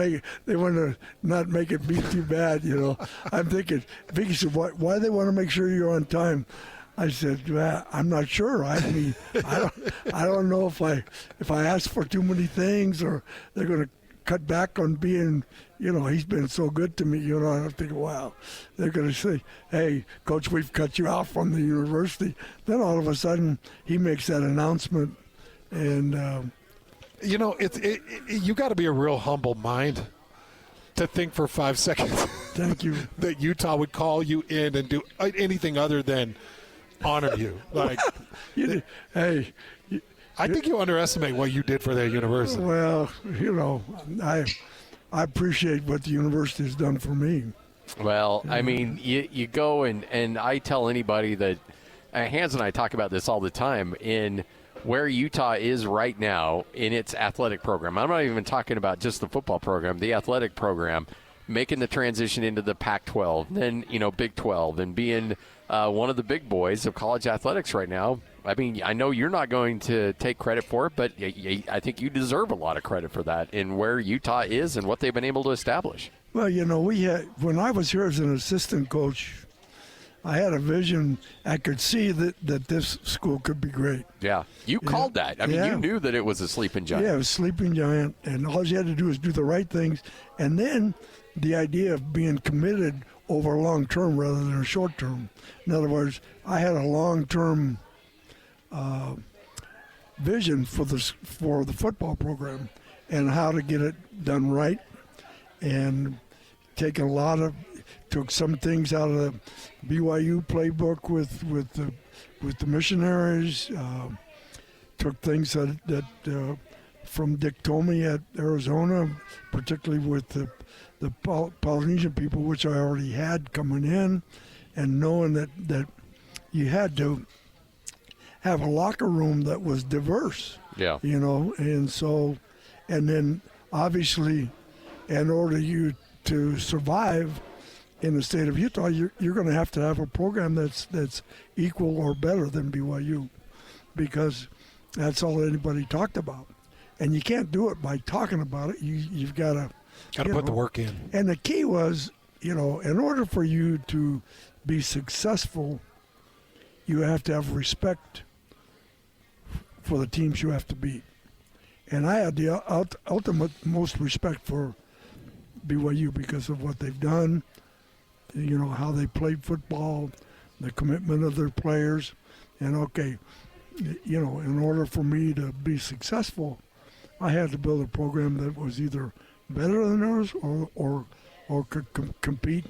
to not make it be too bad, I'm thinking, Vicky said, why do they want to make sure you're on time? I said, well, I'm not sure. I mean, I don't know if I ask for too many things or they're going to cut back on being, he's been so good to me, and I'm thinking, wow, they're going to say, hey, Coach, we've cut you out from the university. Then all of a sudden, he makes that announcement, and you got to be a real humble mind to think for 5 seconds. Thank you. That Utah would call you in and do anything other than honor you. Like, hey. I think you underestimate what you did for their university. Well, I appreciate what the university has done for me. Well, I mean, you go and I tell anybody that Hans and I talk about this all the time in where Utah is right now in its athletic program. I'm not even talking about just the football program, the athletic program, making the transition into the Pac-12, then, Big 12, and being one of the big boys of college athletics right now. I mean, I know you're not going to take credit for it, but I think you deserve a lot of credit for that in where Utah is and what they've been able to establish. Well, when I was here as an assistant coach, I had a vision. I could see that this school could be great. Yeah. You called that. I mean, you knew that it was a sleeping giant. Yeah, it was a sleeping giant, and all you had to do was do the right things. And then the idea of being committed over long term rather than a short term. In other words, I had a long term vision for the football program and how to get it done right, and took some things out of the BYU playbook with the missionaries. Took things that from Dick Tomey at Arizona, particularly with the Polynesian people, which I already had coming in, and knowing that you had to have a locker room that was diverse. Yeah. And then obviously, in order you to survive in the state of Utah, you're going to have a program that's equal or better than BYU, because that's all anybody talked about. And you can't do it by talking about it. You've got to put the work in. And the key was, in order for you to be successful, you have to have respect for the teams you have to beat. And I had the ultimate most respect for BYU because of what they've done, how they played football, the commitment of their players. And in order for me to be successful, I had to build a program that was either better than ours or could compete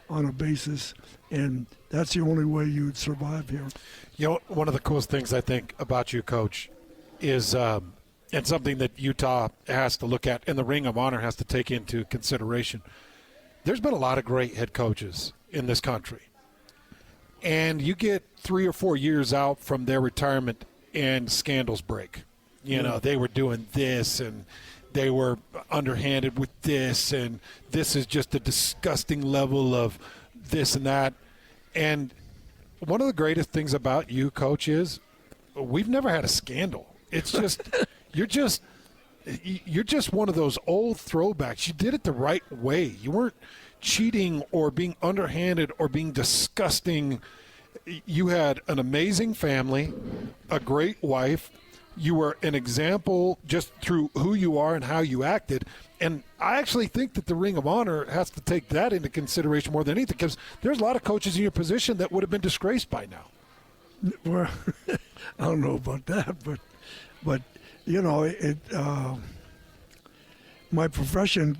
on a basis, and that's the only way you'd survive here. One of the coolest things I think about you, Coach, is and something that Utah has to look at and the Ring of Honor has to take into consideration. There's been a lot of great head coaches in this country, and you get 3 or 4 years out from their retirement and scandals break. They were doing this and they were underhanded with this, and this is just a disgusting level of this and that. And one of the greatest things about you, Coach, is we've never had a scandal. It's just you're just one of those old throwbacks. You did it the right way. You weren't cheating or being underhanded or being disgusting. You had an amazing family, a great wife. You were an example just through who you are and how you acted. And I actually think that the Ring of Honor has to take that into consideration more than anything, because there's a lot of coaches in your position that would have been disgraced by now. Well, I don't know about that, but my profession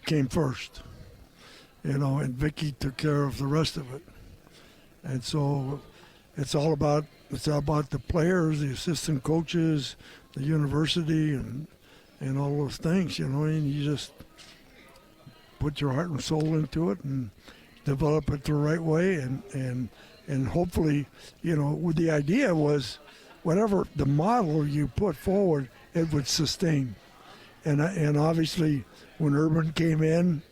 came first, and Vicky took care of the rest of it. And so it's all about the players, the assistant coaches, the university, and all those things, and you just put your heart and soul into it and develop it the right way, and hopefully, the idea was whatever the model you put forward, it would sustain. And obviously when Urban came in,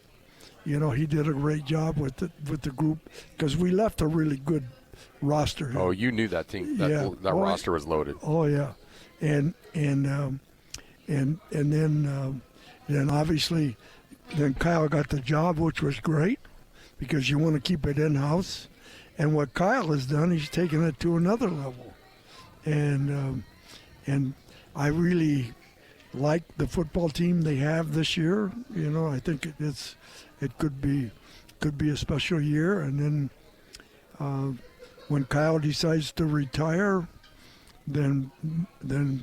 he did a great job with the group, because we left a really good roster here. Oh, you knew that team. That roster was loaded. Oh yeah, and then obviously, then Kyle got the job, which was great, because you want to keep it in house. And what Kyle has done, he's taken it to another level, and I really like the football team they have this year. I think it could be a special year, and then. When Kyle decides to retire, then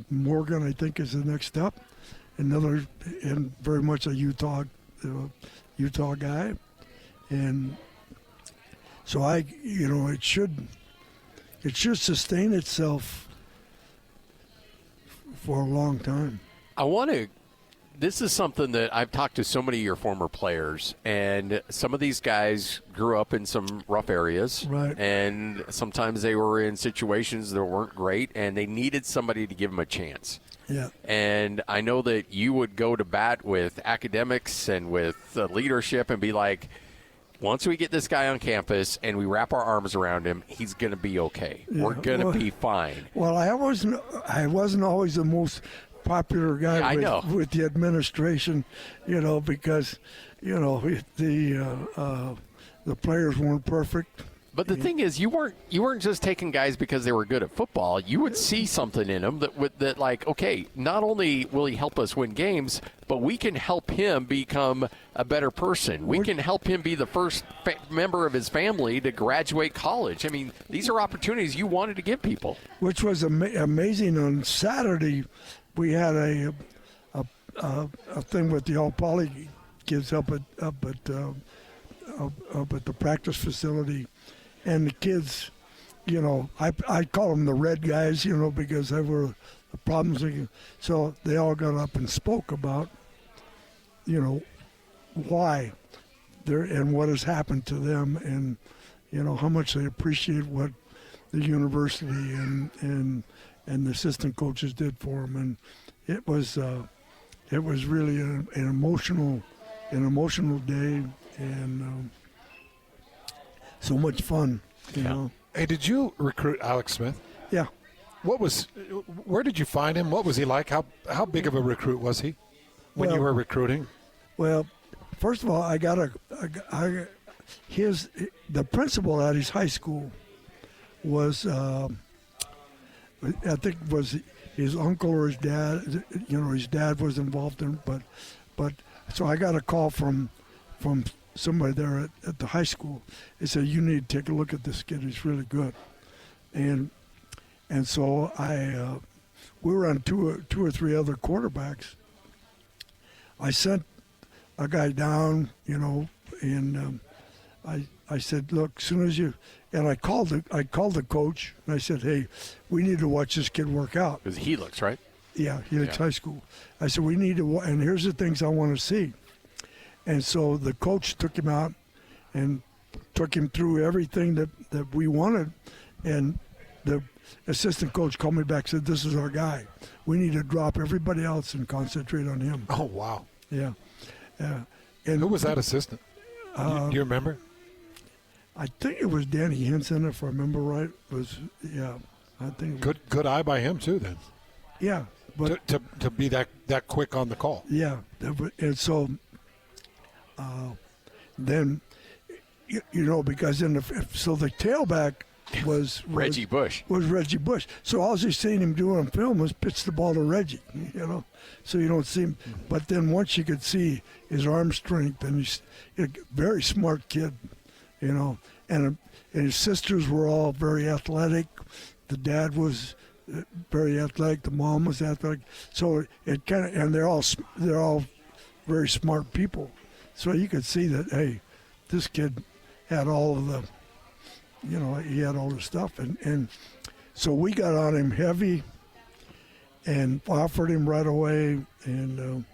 Morgan, I think, is the next step. And very much a Utah guy, and so it should sustain itself for a long time. This is something that I've talked to so many of your former players, and some of these guys grew up in some rough areas, right? And sometimes they were in situations that weren't great, and they needed somebody to give them a chance. Yeah. And I know that you would go to bat with academics and with leadership and be like, once we get this guy on campus and we wrap our arms around him, he's going to be okay. Yeah. We're going to be fine. Well, I wasn't always the most popular guy with the administration, because the players weren't perfect, But the thing is, you weren't just taking guys because they were good at football. You would see something in them that like, okay, not only will he help us win games, but we can help him become a better person. We can help him be the first member of his family to graduate college. I mean, these are opportunities you wanted to give people. Which was amazing. On Saturday, we had a thing with the all poly kids up at the practice facility. And the kids, you know, I call them the red guys, you know, because they were the problems. So they all got up and spoke about, you know, why they're and what has happened to them, and you know how much they appreciate what the university and the assistant coaches did for them. And it was really an emotional day, and so much fun, you know. Hey, did you recruit Alex Smith? Yeah. Where did you find him? What was he like? How big of a recruit was he when you were recruiting? Well, first of all, the principal at his high school was, I think was his uncle or his dad. You know, his dad was involved in it, but so I got a call from somebody there at the high school. They said, you need to take a look at this kid. He's really good. And so we were on two or three other quarterbacks. I sent a guy down, you know, and I said, look, as soon as you, and I called the coach, and I said, hey, we need to watch this kid work out. Because Helix, right? Yeah, Helix High School. I said, we need to, and here's the things I want to see. And so the coach took him out and took him through everything that we wanted. And the assistant coach called me back and said, this is our guy. We need to drop everybody else and concentrate on him. Oh, wow. Yeah. And who was that assistant? Do you remember? I think it was Danny Henson, if I remember right. I think good eye by him too, then. Yeah, but to be that quick on the call. Yeah, and so then you know, because the tailback was Reggie Bush. Was Reggie Bush. So all you seen him do on film was pitch the ball to Reggie, you know. So you don't see him. But then once you could see his arm strength, and he's a very smart kid, you know. And his sisters were all very athletic. The dad was very athletic. The mom was athletic. So it kind of, and they're all very smart people. So you could see that, hey, this kid had all of the, you know, he had all the stuff. And so we got on him heavy and offered him right away. And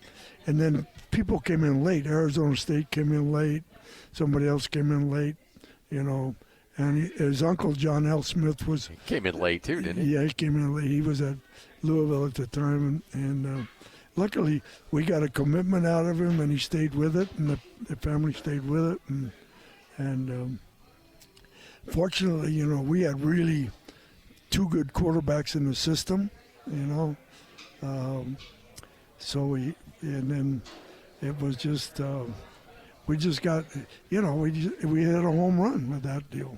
then people came in late. Arizona State came in late. Somebody else came in late, you know. And his uncle, John L. Smith, he came in late too, didn't he? Yeah, he came in late. He was at Louisville at the time. And luckily, we got a commitment out of him, and he stayed with it, and the family stayed with it. And fortunately, you know, we had really two good quarterbacks in the system, you know. And then it was just, we just got, you know, we hit a home run with that deal.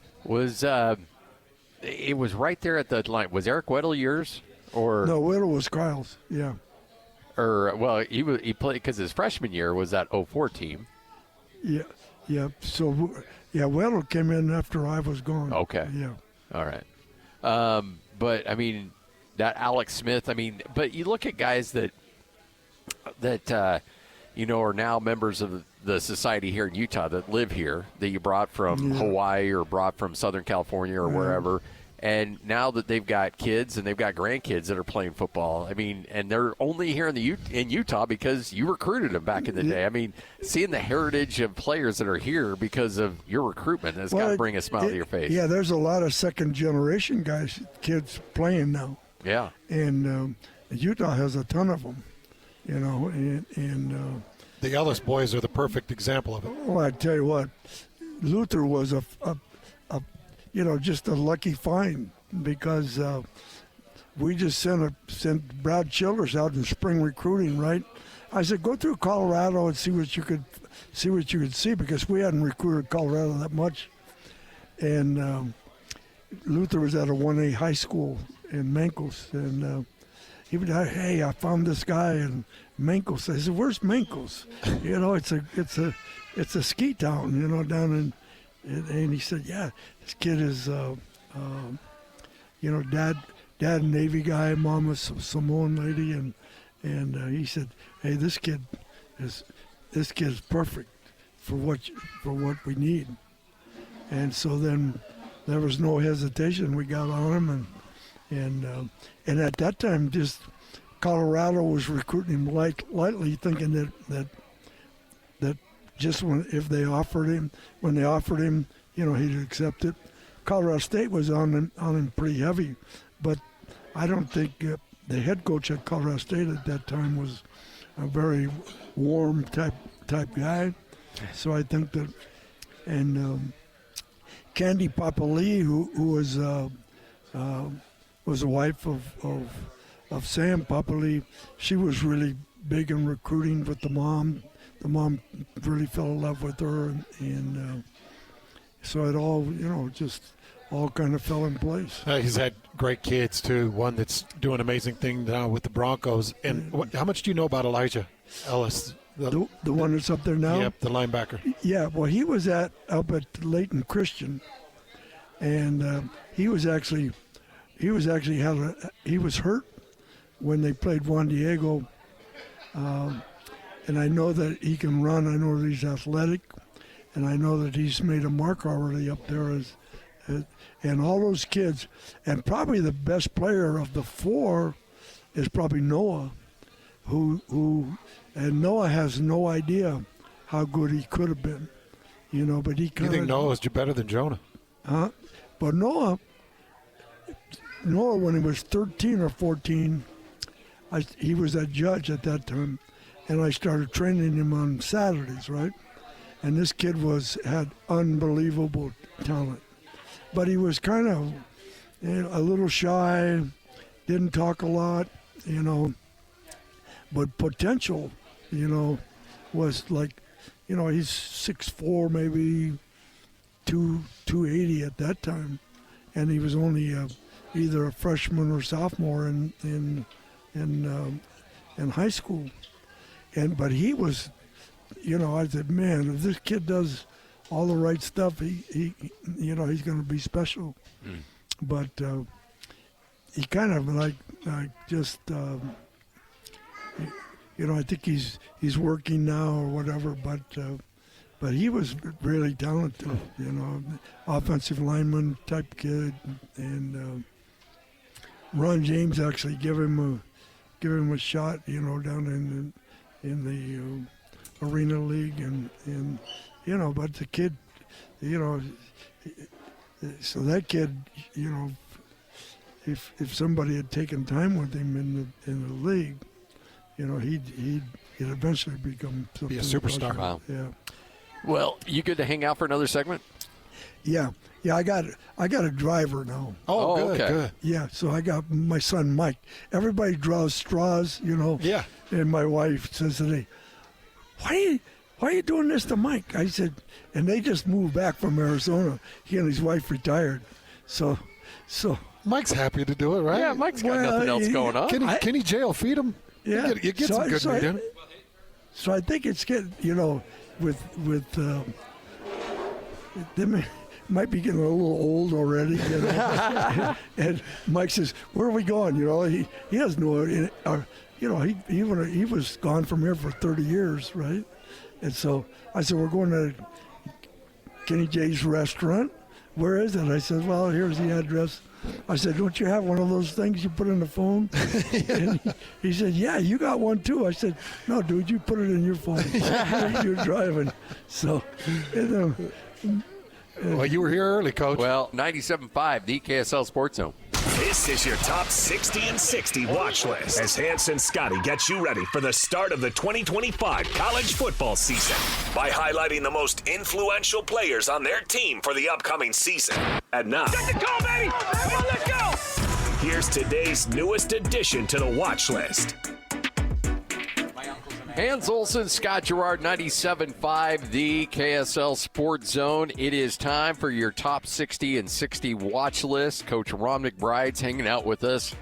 It was right there at the line. Was Eric Weddle yours? Or no, Weddle was Kyle's, yeah. Or, well, he played because his freshman year was that 04 team. Yeah. So, yeah, Weddle came in after I was gone. Okay. Yeah. All right. But, I mean, that Alex Smith, I mean, but you look at guys that you know, are now members of the society here in Utah that live here, that you brought from Hawaii or brought from Southern California or wherever. And now that they've got kids and they've got grandkids that are playing football, I mean, and they're only here in Utah because you recruited them back in the day. I mean, seeing the heritage of players that are here because of your recruitment has got to bring a smile to your face. Yeah, there's a lot of second-generation kids playing now. Yeah. And Utah has a ton of them, you know, and the Ellis boys are the perfect example of it. Well, I tell you what, Luther was just a lucky find, because we just sent Brad Childers out in spring recruiting, right? I said, go through Colorado and see what you could see, because we hadn't recruited Colorado that much. and Luther was at a 1A high school in Mancos, and he would, hey, I found this guy in Mancos. I said, where's Mancos? You know, it's a ski town, you know, down in, and he said, yeah, this kid is, you know, dad Navy guy, mom was Samoan lady, and he said, hey, this kid is perfect for what we need. And so then there was no hesitation. We got on him, and at that time, just Colorado was recruiting him lightly, thinking that just when they offered him, you know, he'd accept it. Colorado State was on him pretty heavy, but I don't think the head coach at Colorado State at that time was a very warm type guy. So I think that, and Candy Papali, who was the wife of Sam Papali, she was really big in recruiting with the mom. The mom really fell in love with her, and so it all, you know, just all kind of fell in place. He's had great kids, too. One that's doing an amazing thing now with the Broncos. And how much do you know about Elijah Ellis? The one that's up there now? Yep, the linebacker. Yeah, well, he was up at Layton Christian, and he was hurt when they played Juan Diego. And I know that he can run. I know that he's athletic, and I know that he's made a mark already up there and all those kids. And probably the best player of the four is probably Noah, who Noah has no idea how good he could have been, you know. But he kind of. You think Noah's better than Jonah? Huh? But Noah, when he was 13 or 14, he was a judge at that time, and I started training him on Saturdays, right? And this kid had unbelievable talent, but he was kind of, you know, a little shy, didn't talk a lot, you know. But potential, you know, was like, you know, he's 6'4", maybe 280 at that time, and he was only either a freshman or sophomore in high school, but he was, you know, I said, man, if this kid does all the right stuff, he you know, he's going to be special. But he kind of like just. You know, I think he's working now or whatever, but he was really talented. You know, offensive lineman type kid, and Ron James actually gave him a shot. You know, down in the Arena League, and you know, but the kid, you know, so that kid, you know, if somebody had taken time with him in the league, you know, he'd eventually be a superstar. Wow. Yeah. Well, you good to hang out for another segment? Yeah. I got a driver now. Oh, good, okay. good. Yeah. So I got my son Mike. Everybody draws straws, you know. Yeah. And my wife says to me, "Why are you doing this to Mike?" I said, and they just moved back from Arizona. He and his wife retired, so. Mike's happy to do it, right? Yeah, Mike's got nothing else going on. Can he jail feed him? Yeah, you get some good meat in it. So I think it's getting, you know, with they might be getting a little old already, you know. And Mike says, "Where are we going?" You know, he has no, you know, he was gone from here for 30 years, right? And so I said, "We're going to Kenny J's restaurant." "Where is it?" I said, "Well, here's the address." I said, "Don't you have one of those things you put in the phone?" And he said, "Yeah, you got one too." I said, "No, dude, you put it in your phone. You're driving." So, well, you were here early, Coach. Well, 97.5, the KSL Sports Zone. This is your top 60 and 60 watch list as Hans and Scotty get you ready for the start of the 2025 college football season by highlighting the most influential players on their team for the upcoming season. And now, Get the call, baby! Come on, let's go! here's today's newest addition to the watch list. Hans Olsen, Scott Gerard, 97.5, the KSL Sports Zone. It is time for your top 60 and 60 watch list. Coach Ron McBride's hanging out with us.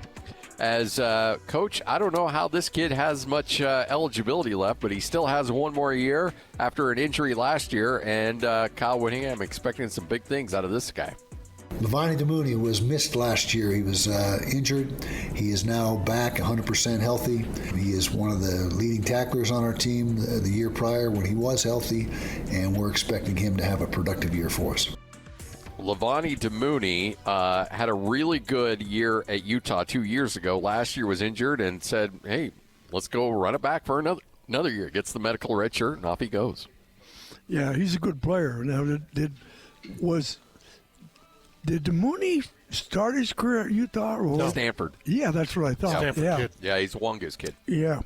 As Coach, I don't know how this kid has much eligibility left, but he still has one more year after an injury last year. And Kyle Whittingham expecting some big things out of this guy. Levani Demouni was missed last year. He was injured. He is now back 100% healthy. He is one of the leading tacklers on our team the year prior when he was healthy, and we're expecting him to have a productive year for us. Levani Demouni had a really good year at Utah 2 years ago. Last year was injured and said, hey, let's go run it back for another year. Gets the medical red shirt, and off he goes. Yeah, he's a good player. Now, did Demouni start his career at Utah? Or? No. Stanford. Yeah, that's what I thought. Stanford kid. Yeah, he's Wonga's kid. Yeah,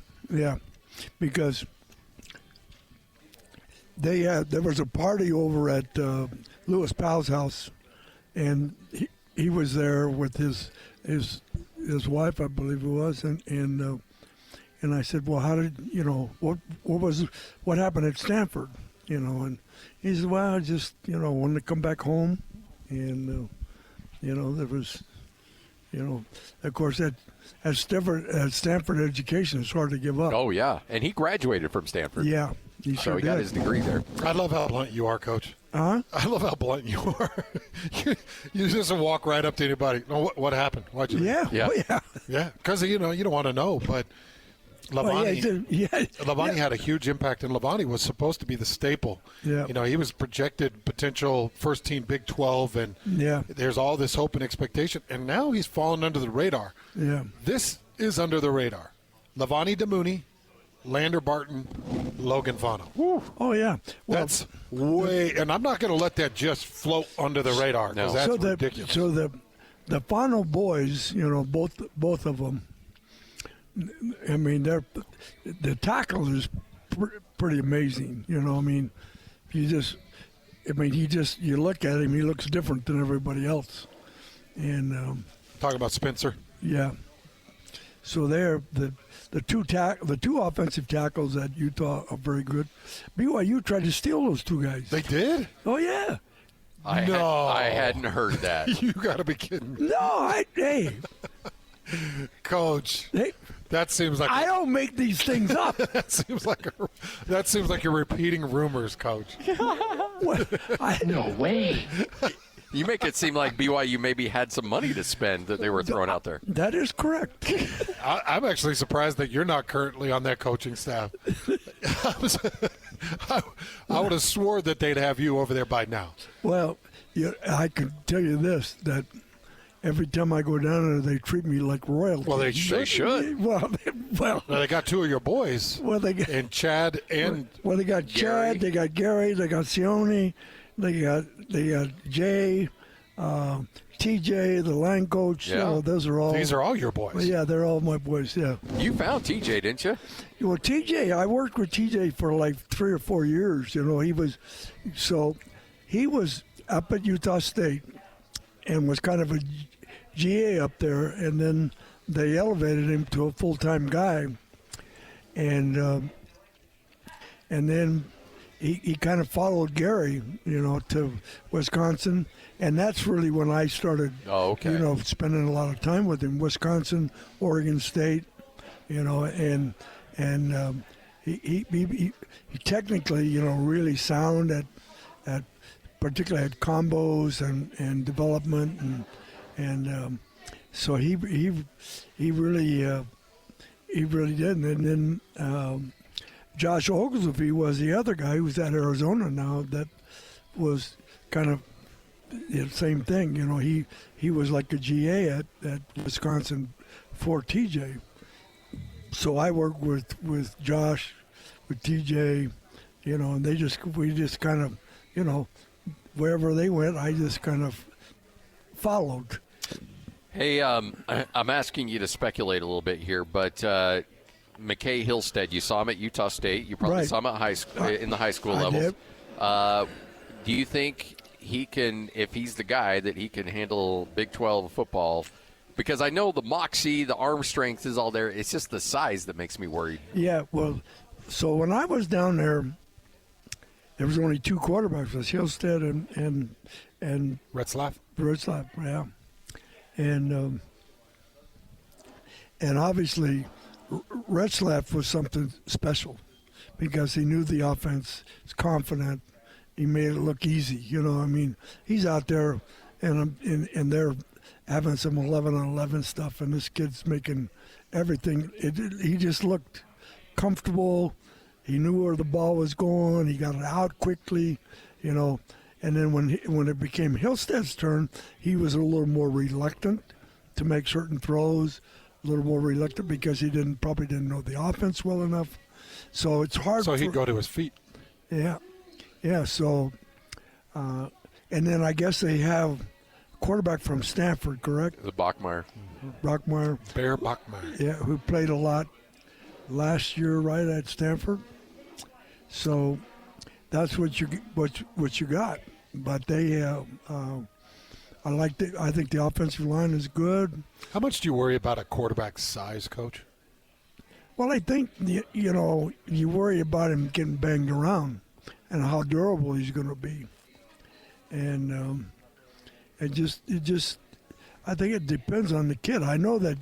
because there was a party over at Lewis Powell's house, and he was there with his wife, I believe it was, and I said, well, how did what happened at Stanford, and he said, well, I just wanted to come back home, and there was, of course at Stanford education it's hard to give up. Oh yeah, and he graduated from Stanford. Yeah. He got his degree there. I love how blunt you are, Coach. Huh? I love how blunt you are. you just walk right up to anybody. No, what happened? Why'd you? Yeah. Yeah. Well, yeah. Yeah, because you don't want to know. But Levani had a huge impact, and Levani was supposed to be the staple. Yeah. He was projected potential first team Big 12, and there's all this hope and expectation. And now he's fallen under the radar. Yeah. This is under the radar. Levani Demouni, Lander Barton, Logan Fano. Woo. Oh, yeah. Well, That's way – and I'm not going to let that just float under the radar because that's ridiculous. So the Fano boys, both of them, I mean, the tackle is pretty amazing. You look at him, he looks different than everybody else. And talking about Spencer. Yeah. So they're the two offensive tackles at Utah are very good. BYU tried to steal those two guys. They did? Oh yeah. I hadn't heard that. You got to be kidding. No, hey. Coach. Hey. That seems like I don't make these things up. that seems like you're repeating rumors, Coach. No way. You make it seem like BYU maybe had some money to spend that they were throwing out there. That is correct. I'm actually surprised that you're not currently on that coaching staff. I would have swore that they'd have you over there by now. Well, I can tell you this, that every time I go down there, they treat me like royalty. Well, they should. Well, they got two of your boys. Well, and Chad and they got Gary. Chad, they got Gary, they got Sione, they got Jay, TJ, the line coach. Yeah. Those are all. These are all your boys. Yeah, they're all my boys. Yeah. You found TJ, didn't you? Well, TJ, I worked with TJ for like 3 or 4 years. He was up at Utah State and was kind of a GA up there, and then they elevated him to a full-time guy, and then he kind of followed Gary, to Wisconsin, and that's really when I started, spending a lot of time with him. Wisconsin, Oregon State, and he technically, really sound at particularly at combos and development and so he really did. And then Josh Oglesby was the other guy who's at Arizona now that was kind of the same thing. He was like a GA at Wisconsin for TJ. So I worked with Josh, with TJ, and we just kind of, wherever they went, I just kind of followed. Hey, I'm asking you to speculate a little bit here, but McKay Hillstead, you saw him at Utah State. You probably saw him at in the high school levels. Do you think he can, if he's the guy, that he can handle Big 12 football? Because I know the moxie, the arm strength is all there. It's just the size that makes me worried. Yeah, well, So when I was down there was only two quarterbacks. It was Hillstead and Retzlaff? Retzlaff, yeah. And obviously Retzlaff was something special because he knew the offense, was confident. He made it look easy. You know, I mean, he's out there and they're having some 11-on-11 stuff, and this kid's making everything. He just looked comfortable. He knew where the ball was going. He got it out quickly, you know. And then when it became Hillstead's turn, he was a little more reluctant to make certain throws, a little more reluctant because he probably didn't know the offense well enough. So it's hard. So he'd go to his feet. Yeah. So, and then I guess they have quarterback from Stanford, correct? The Bachmeier. Bachmeier. Bear Bachmeier. Yeah, who played a lot last year, right, at Stanford. So that's what you got. But they, I think the offensive line is good. How much do you worry about a quarterback's size, Coach? Well, I think you worry about him getting banged around and how durable he's going to be, and I think it depends on the kid. I know that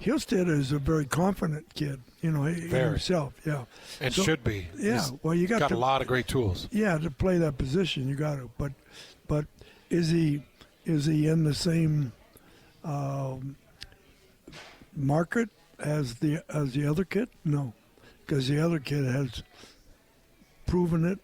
Hillstead is a very confident kid, himself. Yeah, and should be. Yeah, He's well, you got a lot of great tools. Yeah, to play that position, you got to. But is he in the same market as the other kid? No, because the other kid has proven it,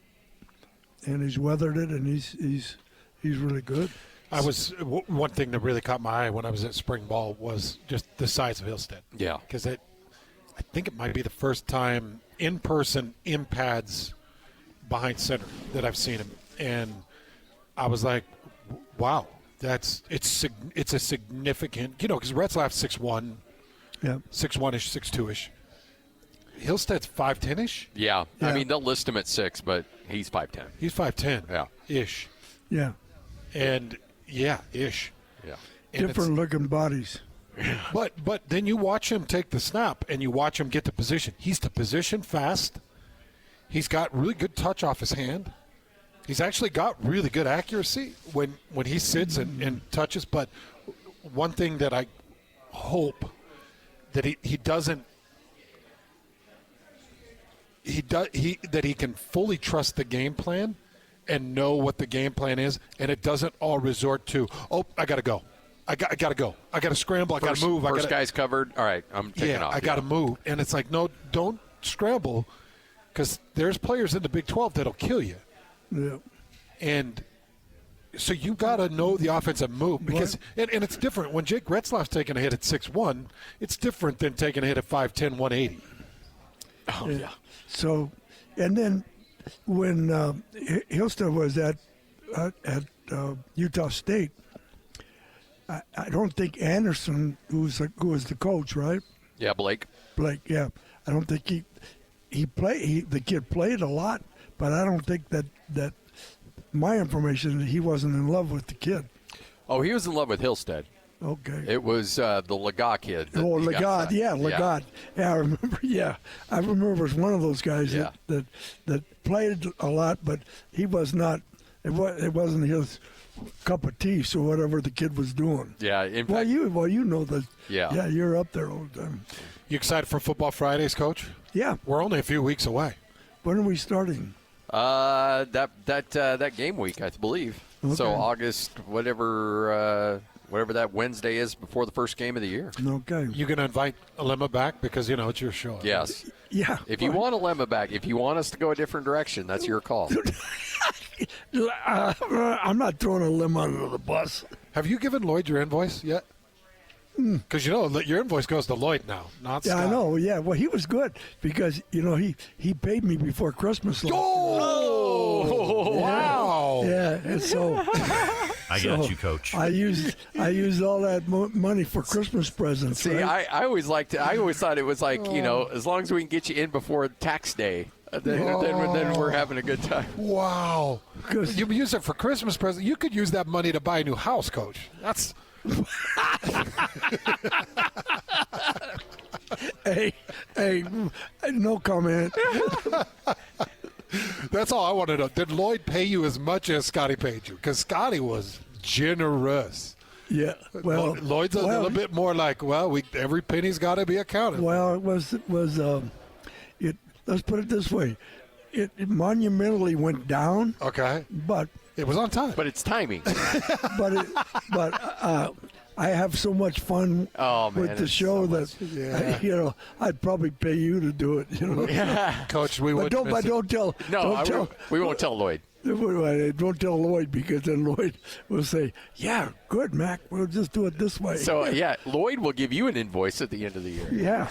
and he's weathered it, and he's really good. One thing that really caught my eye when I was at spring ball was just the size of Hillstead. Yeah, because I think it might be the first time in person in pads behind center that I've seen him, and I was like, wow, it's a significant, because Retzlaff's 6'1", yeah, 6'1"-ish, 6'2"-ish. Hillstead's 5'10"-ish. Yeah. I mean, they'll list him at 6, but he's 5'10". He's 5'10". Yeah. Ish. Yeah. And ish. Yeah. And different looking bodies. But then you watch him take the snap and you watch him get to position. He's to position fast. He's got really good touch off his hand. He's actually got really good accuracy when he sits and touches. But one thing that I hope that he doesn't that he can fully trust the game plan and know what the game plan is, and it doesn't all resort to, I got to go. I got to go. I got to scramble. I got to move. First guy's covered. All right, I'm taking off. I got to move. And it's like, no, don't scramble, because there's players in the Big 12 that'll kill you. Yeah. And so you got to know the offensive move, because and it's different. When Jake Retzlaff's taking a hit at 6'1", it's different than taking a hit at 5'10", 180. Oh, yeah. So, and then when Hillstead was at Utah State, I don't think Anderson, who was the coach, right? Yeah, Blake, yeah. I don't think he played. The kid played a lot, but I don't think that my information, he wasn't in love with the kid. Oh, he was in love with Hillstead. Okay. It was the Legat kid. Legat, yeah, Legat. Yeah, I remember. Yeah, I remember it was one of those guys that played a lot, but he was not. It wasn't his cup of tea. So whatever the kid was doing. Yeah. In fact, you know that. Yeah. Yeah, you're up there all the time. You excited for Football Fridays, Coach? Yeah. We're only a few weeks away. When are we starting? That game week, I believe. Okay. So August, whatever that Wednesday is before the first game of the year. Okay. You going to invite Alema back because it's your show? Yes. Yeah. If you want Alema back, if you want us to go a different direction, that's your call. I'm not throwing Alema under the bus. Have you given Lloyd your invoice yet? Because your invoice goes to Lloyd now, not Scott. Yeah, I know. Yeah, well, he was good because he paid me before Christmas. Oh, wow! Yeah, and so I got you, Coach. I used all that money for Christmas presents. See, right? I always thought it was like as long as we can get you in before tax day, then we're having a good time. Wow! You use it for Christmas presents. You could use that money to buy a new house, Coach. That's. Hey, Hey, no comment. That's all I want to know. Did Lloyd pay you as much as Scotty paid you? Because Scotty was generous. Yeah, well, Lloyd's a little bit more like, every penny's got to be accounted. Well, it was let's put it this way. It monumentally went down. Okay. But it was on time. But it's timing. but I have so much fun with the show that I'd probably pay you to do it. Yeah. Coach, we would. Don't tell. No, we won't tell Lloyd. Don't tell Lloyd, because then Lloyd will say, "Yeah, good, Mac. We'll just do it this way." So Lloyd will give you an invoice at the end of the year. Yeah,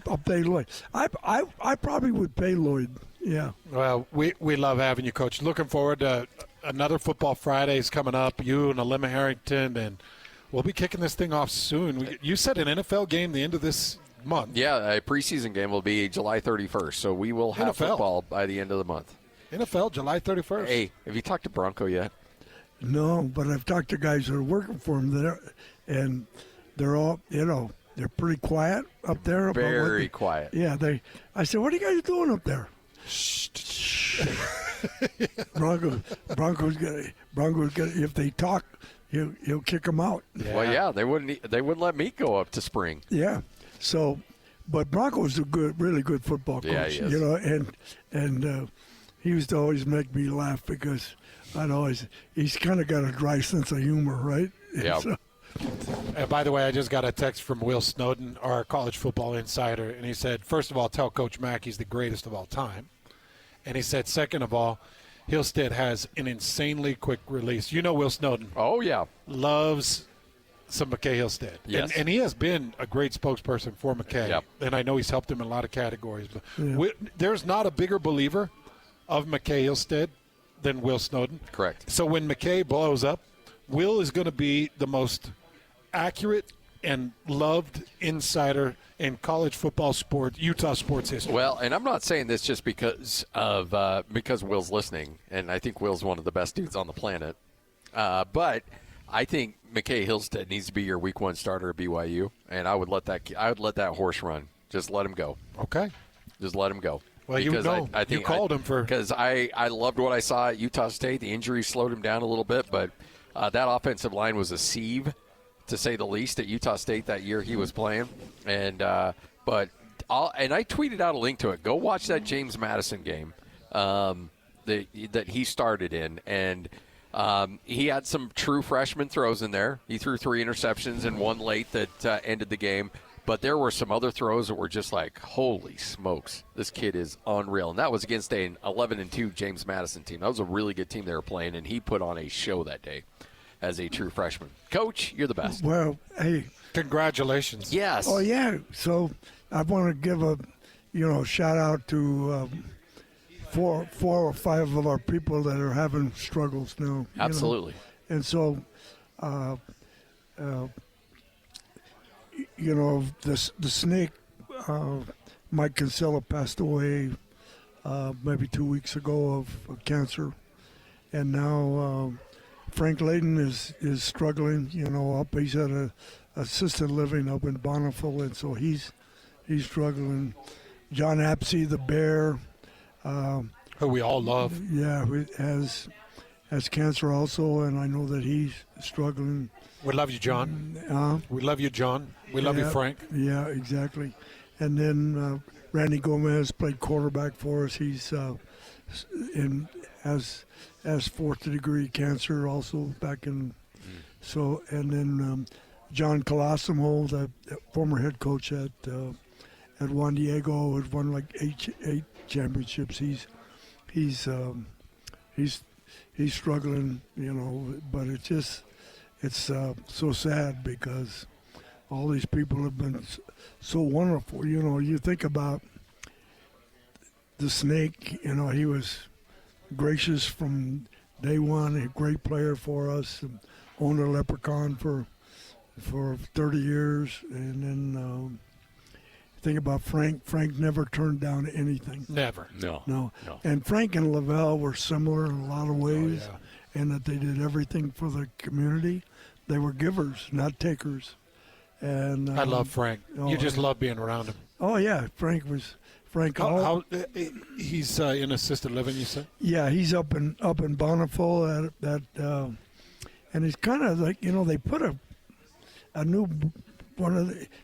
I'll pay Lloyd. I probably would pay Lloyd. Yeah. Well, we love having you, Coach. Looking forward to another Football Fridays coming up. You and Alema Harrington, and we'll be kicking this thing off soon. You said an NFL game the end of this month. Yeah, a preseason game will be July 31st. So we will have football by the end of the month. NFL, July 31st. Hey, have you talked to Bronco yet? No, but I've talked to guys that are working for him there, and they're all, they're pretty quiet up there. Very quiet. Yeah, I said, "What are you guys doing up there?" Shh. Bronco's gonna. If they talk, he'll kick them out. Yeah. Well, yeah, they wouldn't let me go up to spring. Yeah, so, but Bronco's a really good football coach. Yeah, he is. And he used to always make me laugh because he's kind of got a dry sense of humor, right? Yeah. So, and by the way, I just got a text from Will Snowden, our college football insider, and he said, first of all, tell Coach Mack he's the greatest of all time. And he said, second of all, Hillstead has an insanely quick release. You know Will Snowden. Oh, yeah. Loves some McKay Hillstead. Yes. And he has been a great spokesperson for McKay. Yep. And I know he's helped him in a lot of categories. But there's not a bigger believer of McKay Hillstead than Will Snowden. Correct. So when McKay blows up, Will is going to be the most accurate and loved insider in college football Utah sports history. Well, and I'm not saying this just because Will's listening, and I think Will's one of the best dudes on the planet. But I think McKay Hillstead needs to be your week 1 starter at BYU, and I would let that horse run. Just let him go. Okay. Just let him go. Well, I think you called him for because I loved what I saw at Utah State. The injury slowed him down a little bit, but that offensive line was a sieve, to say the least, at Utah State that year he was playing. And I tweeted out a link to it. Go watch that James Madison game that he started in, and he had some true freshman throws in there. He threw 3 interceptions and 1 late that ended the game. But there were some other throws that were just like, holy smokes, this kid is unreal. And that was against an 11-2 James Madison team. That was a really good team they were playing, and he put on a show that day as a true freshman. Coach, you're the best. Well, hey. Congratulations. Yes. Oh, yeah. So I want to give a, shout out to 4 or 5 of our people that are having struggles now. Absolutely. And so, the snake, Mike Kinsella passed away maybe 2 weeks ago of cancer, and now Frank Layden is struggling. He's at a assisted living up in Bonneville, and so he's struggling. John Apsey, the Bear, who we all love, has cancer also, and I know that he's struggling. We love you, John. We love you, John. We love you, Frank. Yeah, exactly. And then Randy Gomez played quarterback for us. He's has 4th degree cancer also back in. So, and then John Colosimo, the former head coach at Juan Diego, has won like 8 championships. He's struggling, but it's so sad because all these people have been so wonderful. You think about the snake, he was gracious from day one, a great player for us, and owned a Leprechaun for 30 years. And then think about Frank. Frank never turned down anything. Never. No. And Frank and Lavelle were similar in a lot of ways, and that they did everything for the community. They were givers, not takers. And I love Frank. You just love being around him. Oh yeah, Frank. He's in assisted living, you said? Yeah, he's up in Bountiful and he's kind of like, they put a new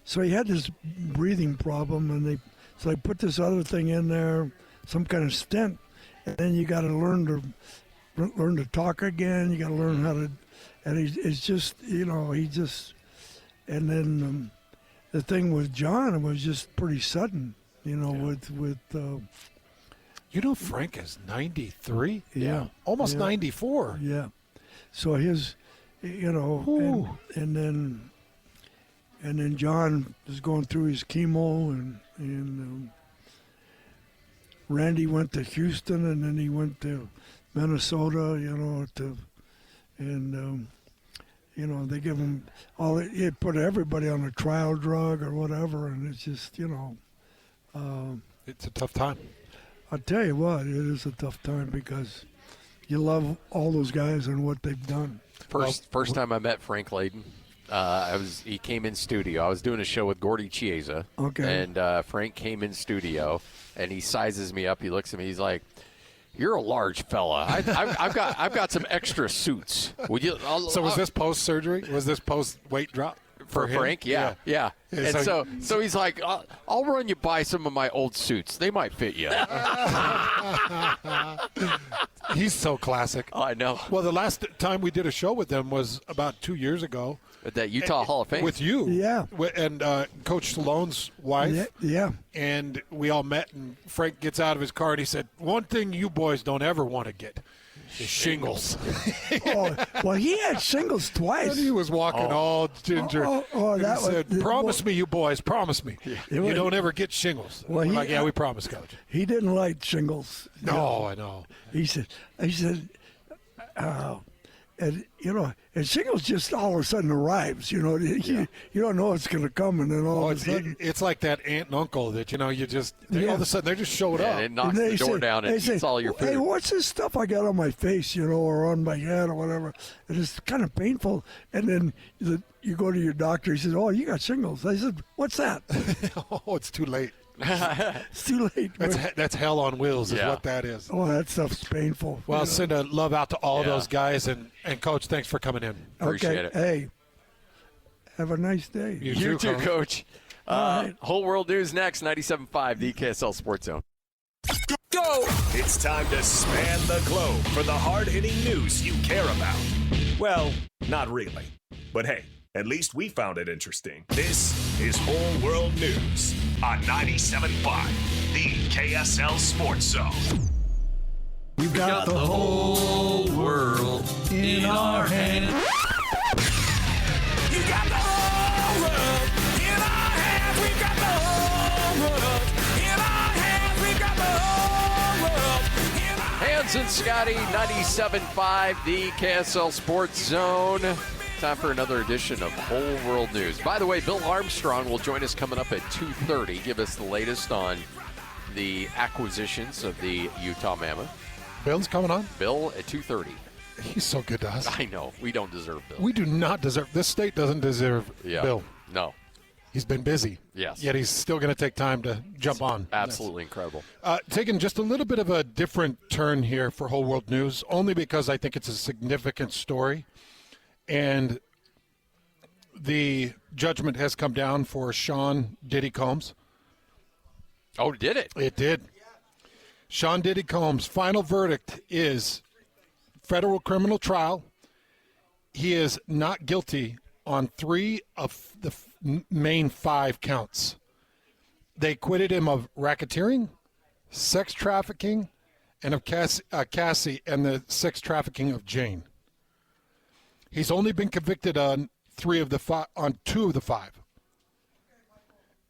so he had this breathing problem, and they put this other thing in there, some kind of stent, and then you got to learn to talk again. You got to learn how to, and it's just, and then the thing with John, it was just pretty sudden, with. Frank is 93. Yeah, almost 94. Yeah, so his, and then John was going through his chemo, and Randy went to Houston, and then he went to Minnesota, they give him it put everybody on a trial drug or whatever, and it's just, it's a tough time. I'll tell you what, it is a tough time because you love all those guys and what they've done. First time I met Frank Layden, he came in studio. I was doing a show with Gordy Chiesa. Okay. And Frank came in studio, and he sizes me up. He looks at me. He's like, "You're a large fella. I've got some extra suits. Would you?" So was this post surgery? Was this post weight drop for Frank? Yeah. And so he's like, "I'll run you by some of my old suits. They might fit you." He's so classic. Oh, I know. Well, the last time we did a show with them was about 2 years ago. At that Utah Hall of Fame. With you. Yeah. And Coach Stallone's wife. Yeah. And we all met, and Frank gets out of his car, and he said, "One thing you boys don't ever want to get is shingles." Oh, well, he had shingles twice. And he was walking all ginger. And he said, "Promise me, you boys, promise me. You don't ever get shingles." Well, I'm like, "Yeah, we promise, Coach." He didn't like shingles. No, I know. He said, and shingles just all of a sudden arrives. You don't know it's going to come, and then all of a sudden it's like that aunt and uncle that you just all of a sudden they just showed up. It knocks the door down and eats all your food. Hey, what's this stuff I got on my face, or on my head or whatever? And it's kind of painful. And then you go to your doctor. He says, "Oh, you got shingles." I said, "What's that?" Oh, it's too late. It's too late. That's hell on wheels is what that is. Oh, that stuff's painful. Well, send a love out to all those guys. And Coach, thanks for coming in. Appreciate it. Hey, have a nice day. You too, Coach. Right. Whole World News next, 97.5, the KSL Sports Zone. Go! It's time to span the globe for the hard-hitting news you care about. Well, not really. But hey, at least we found it interesting. This is Whole World News on 97.5, the KSL Sports Zone. We've got the whole world in our hands. You got the whole world in our hands. We've got the whole world in our hands. We've got the whole world in our hands. Hans and Scotty, 97.5, the KSL Sports Zone. Time for another edition of Whole World News. By the way, Bill Armstrong will join us coming up at 2:30. Give us the latest on the acquisitions of the Utah Mammoth. Bill's coming on? Bill at 2:30. He's so good to us. I know. We don't deserve Bill. We do not deserve. This state doesn't deserve Bill. No. He's been busy. Yes. Yet he's still going to take time to jump on. Absolutely incredible. Taking just a little bit of a different turn here for Whole World News, only because I think it's a significant story. And the judgment has come down for Sean Diddy Combs. Oh, did it? It did. Sean Diddy Combs' final verdict is federal criminal trial. He is not guilty on 3 of the main 5 counts. They acquitted him of racketeering, sex trafficking, and of Cassie and the sex trafficking of Jane. He's only been convicted on 2 of the 5.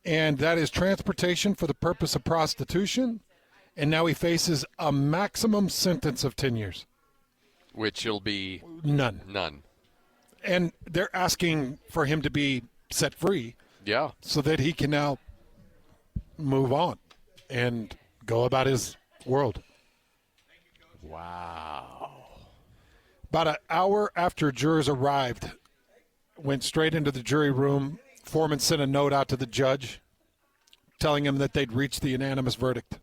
And that is transportation for the purpose of prostitution. And now he faces a maximum sentence of 10 years. Which will be none. And they're asking for him to be set free. Yeah. So that he can now move on and go about his world. Wow. About an hour after jurors arrived, went straight into the jury room. Foreman sent a note out to the judge telling him that they'd reached the unanimous verdict.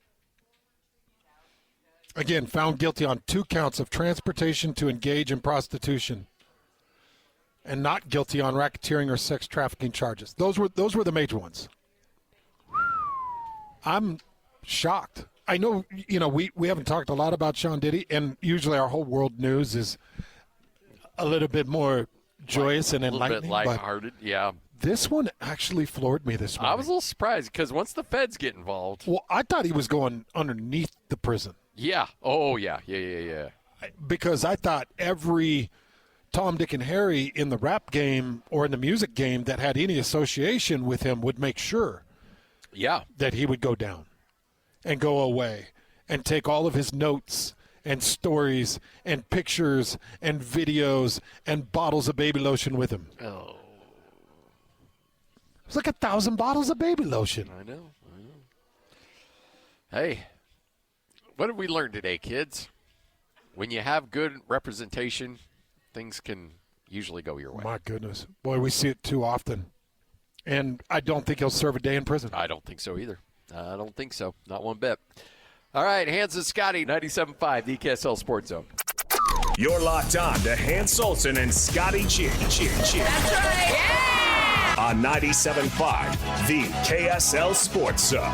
Again, found guilty on 2 counts of transportation to engage in prostitution, and not guilty on racketeering or sex trafficking charges. Those were the major ones. I'm shocked. I know, we haven't talked a lot about Sean Diddy, and usually our whole world news is a little bit more joyous and enlightening. A little bit lighthearted, yeah. This one actually floored me this morning. I was a little surprised because once the feds get involved. Well, I thought he was going underneath the prison. Yeah. Oh, yeah. Yeah. Because I thought every Tom, Dick, and Harry in the rap game or in the music game that had any association with him would make sure that he would go down and go away and take all of his notes and stories and pictures and videos and bottles of baby lotion with him. Oh. It's like 1,000 bottles of baby lotion. I know. Hey, what have we learned today, kids? When you have good representation, things can usually go your way. My goodness. Boy, we see it too often. And I don't think he'll serve a day in prison. I don't think so either. I don't think so. Not one bit. All right, Hans and Scotty, 97.5, the KSL Sports Zone. You're locked on to Hans Olsen and Scotty G. That's right. Yeah! On 97.5, the KSL Sports Zone.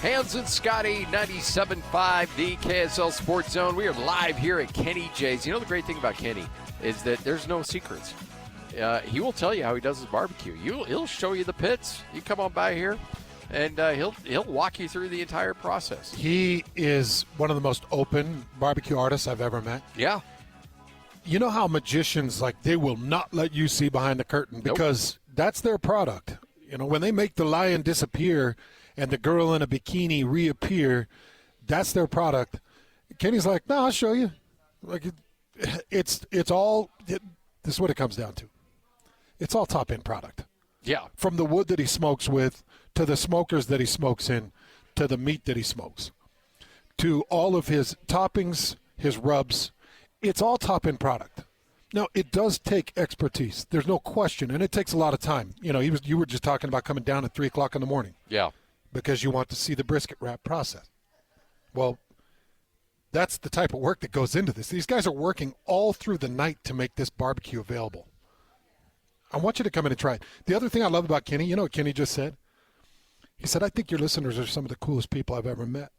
Hans and Scotty, 97.5, the KSL Sports Zone. We are live here at Kenny J's. You know the great thing about Kenny is that there's no secrets. He will tell you how he does his barbecue. He'll show you the pits. You come on by here, and he'll walk you through the entire process. He is one of the most open barbecue artists I've ever met. Yeah. You know how magicians, they will not let you see behind the curtain because that's their product. When they make the lion disappear and the girl in a bikini reappear, that's their product. Kenny's like, no, I'll show you. This is what it comes down to. It's all top-end product. Yeah. From the wood that he smokes with, to the smokers that he smokes in, to the meat that he smokes, to all of his toppings, his rubs. It's all top-end product. Now, it does take expertise. There's no question, and it takes a lot of time. You were just talking about coming down at 3 o'clock in the morning. Yeah. Because you want to see the brisket wrap process. Well, that's the type of work that goes into this. These guys are working all through the night to make this barbecue available. I want you to come in and try it. The other thing I love about Kenny, you know what Kenny just said? He said, I think your listeners are some of the coolest people I've ever met.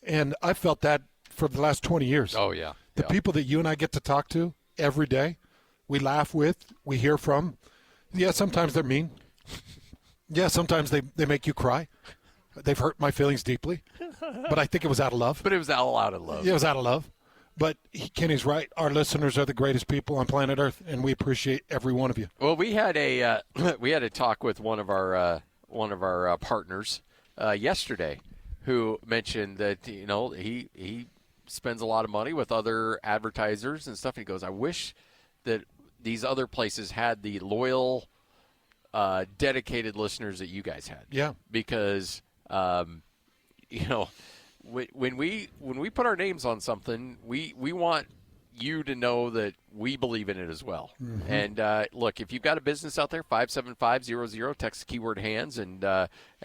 And I felt that for the last 20 years. Oh, yeah. The people that you and I get to talk to every day, we laugh with, we hear from. Yeah, sometimes they're mean. Yeah, sometimes they make you cry. They've hurt my feelings deeply. But I think it was out of love. But it was all out of love. Yeah, it was out of love. But Kenny's right. Our listeners are the greatest people on planet Earth, and we appreciate every one of you. Well, we had a talk with one of our partners yesterday, who mentioned that he spends a lot of money with other advertisers and stuff. And he goes, I wish that these other places had the loyal, dedicated listeners that you guys had. Yeah, because when we put our names on something, we want you to know that we believe in it as well. Mm-hmm. And look, if you've got a business out there, 57500, text the keyword hands, and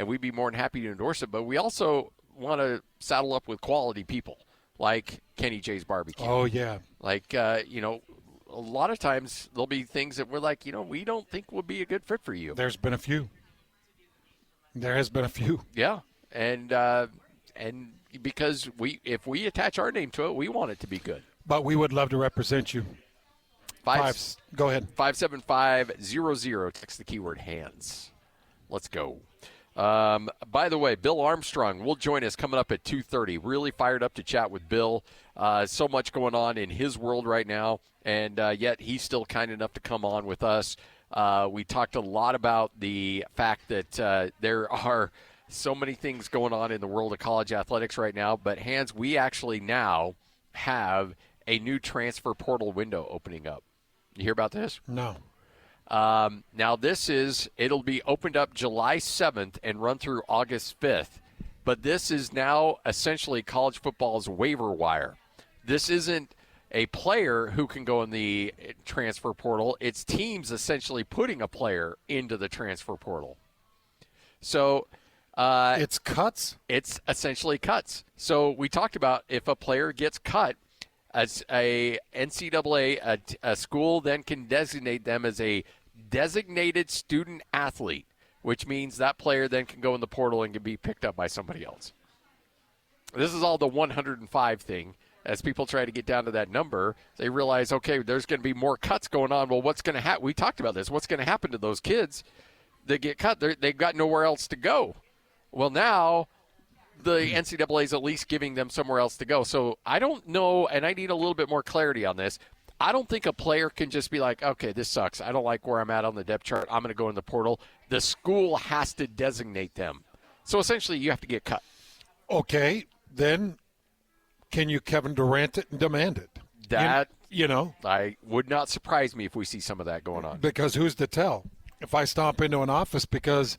we'd be more than happy to endorse it. But we also want to saddle up with quality people like Kenny J's Barbecue. Oh, yeah. A lot of times there'll be things that we're like, we don't think would be a good fit for you. There's been a few. There has been a few. Yeah. And because if we attach our name to it, we want it to be good. But we would love to represent you. Go ahead. 57500, text the keyword hands. Let's go. By the way, Bill Armstrong will join us coming up at 2:30. Really fired up to chat with Bill. So much going on in his world right now, and yet he's still kind enough to come on with us. We talked a lot about the fact that there are so many things going on in the world of college athletics right now. But, Hans, we actually now have a new transfer portal window opening up. You hear about this? No. Now, it'll be opened up July 7th and run through August 5th. But this is now essentially college football's waiver wire. This isn't a player who can go in the transfer portal. It's teams essentially putting a player into the transfer portal. So it's cuts? It's essentially cuts. So we talked about if a player gets cut, as a NCAA, a school then can designate them as a designated student athlete, which means that player then can go in the portal and can be picked up by somebody else. This is all the 105 thing. As people try to get down to that number, they realize, okay, there's going to be more cuts going on. Well, what's going to happen? We talked about this. What's going to happen to those kids that get cut? They've got nowhere else to go. Well, now the NCAA is at least giving them somewhere else to go. So I don't know, and I need a little bit more clarity on this. I don't think a player can just be like, okay, this sucks. I don't like where I'm at on the depth chart. I'm going to go in the portal. The school has to designate them. So essentially you have to get cut. Okay, then can you Kevin Durant it and demand it? That, I would not surprise me if we see some of that going on. Because who's to tell? If I stomp into an office because,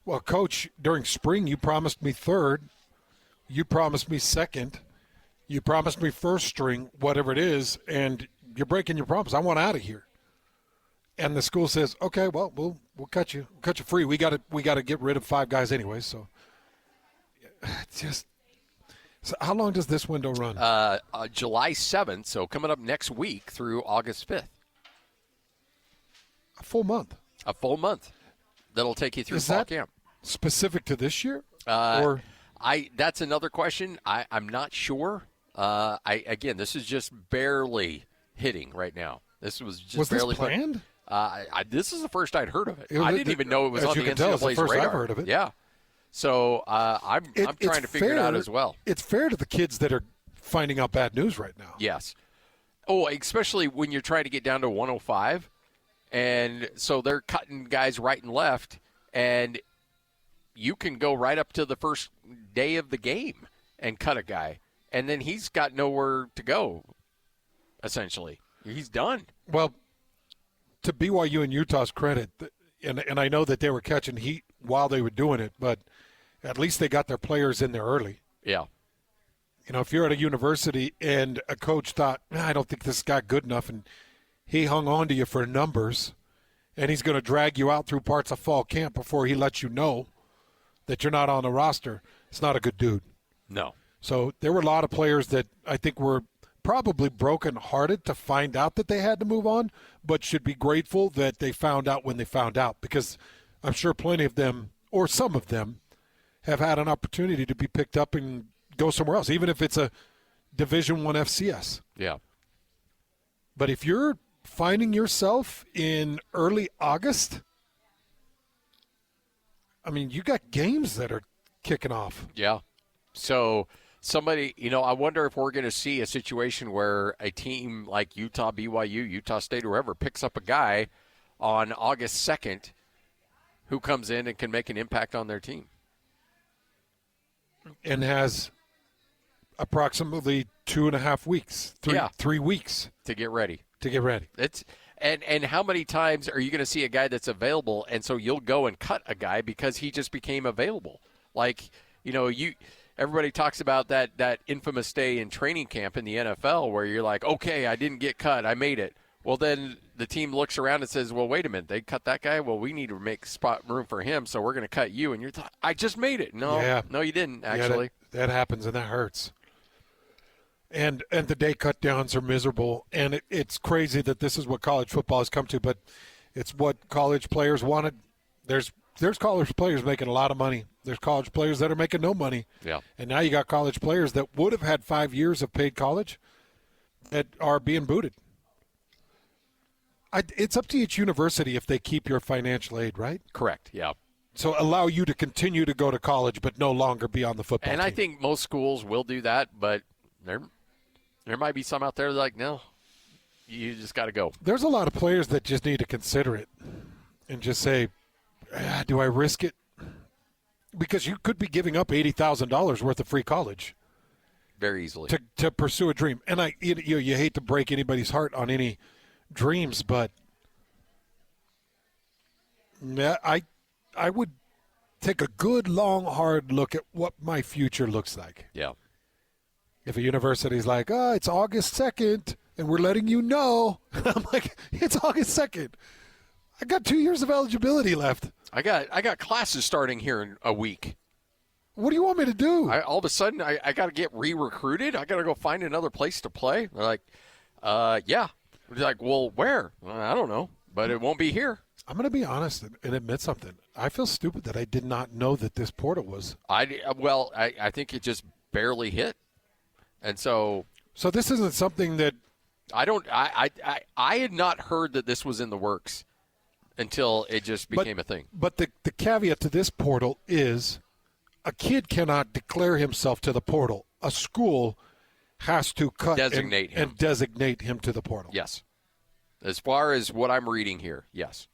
well, Coach, during spring you promised me third, you promised me second, you promised me first string, whatever it is, and you're breaking your promise. I want out of here. And the school says, okay, well, we'll cut you free. We got to get rid of 5 guys anyway. So, so how long does this window run? July 7th, so coming up next week through August 5th. A full month. A full month. That'll take you through fall camp. Specific to this year? That's another question. I'm not sure. Again, this is just barely hitting right now. This was just barely this planned? This is the first I'd heard of it. I didn't even know it was on the NCAA's first radar. I've heard of it. Yeah. So I'm trying to figure it out as well. It's fair to the kids that are finding out bad news right now. Yes. Oh, especially when you're trying to get down to 105, and so they're cutting guys right and left, and you can go right up to the first day of the game and cut a guy, and then he's got nowhere to go, essentially. He's done. Well, to BYU and Utah's credit, and I know that they were catching heat while they were doing it, but at least they got their players in there early. Yeah. If you're at a university and a coach thought, I don't think this guy good enough, and he hung on to you for numbers, and he's going to drag you out through parts of fall camp before he lets you know that you're not on the roster, it's not a good dude. No. So there were a lot of players that I think were probably brokenhearted to find out that they had to move on, but should be grateful that they found out when they found out, because I'm sure plenty of them, or some of them, have had an opportunity to be picked up and go somewhere else, even if it's a Division I FCS. Yeah. But if you're finding yourself in early August, I mean, you got games that are kicking off. Yeah. So somebody, I wonder if we're going to see a situation where a team like Utah, BYU, Utah State, whoever picks up a guy on August 2nd who comes in and can make an impact on their team. And has approximately 2.5 weeks, 3 weeks to get ready. It's and how many times are you going to see a guy that's available, and so you'll go and cut a guy because he just became available? Like, everybody talks about that infamous day in training camp in the NFL where you're like, okay, I didn't get cut, I made it. Well, then the team looks around and says, well, wait a minute, they cut that guy? Well, we need to make room for him, so we're going to cut you. And you're I just made it. No, you didn't, actually. Yeah, that happens, and that hurts. And the day cut downs are miserable, and it's crazy that this is what college football has come to, but it's what college players wanted. There's college players making a lot of money. There's college players that are making no money. Yeah. And now you got college players that would have had 5 years of paid college that are being booted. It's up to each university if they keep your financial aid, right? Correct, yeah. So allow you to continue to go to college but no longer be on the football team. And I think most schools will do that, but there might be some out there like, no, you just got to go. There's a lot of players that just need to consider it and just say, do I risk it? Because you could be giving up $80,000 worth of free college. Very easily. To pursue a dream. And you hate to break anybody's heart on any dreams, but I would take a good, long, hard look at what my future looks like. Yeah. If a university's like, it's August 2nd, and we're letting you know. I'm like, it's August 2nd. I got 2 years of eligibility left. I got classes starting here in a week. What do you want me to do? All of a sudden, I got to get re-recruited. I got to go find another place to play. They're like, yeah. They're like, well, where? Well, I don't know, but it won't be here. I'm going to be honest and admit something. I feel stupid that I did not know that this portal was. I think it just barely hit. And so this isn't something that I had not heard that this was in the works until it just became a thing. But the caveat to this portal is a kid cannot declare himself to the portal. A school has to cut designate him to the portal. Yes. As far as what I'm reading here, yes.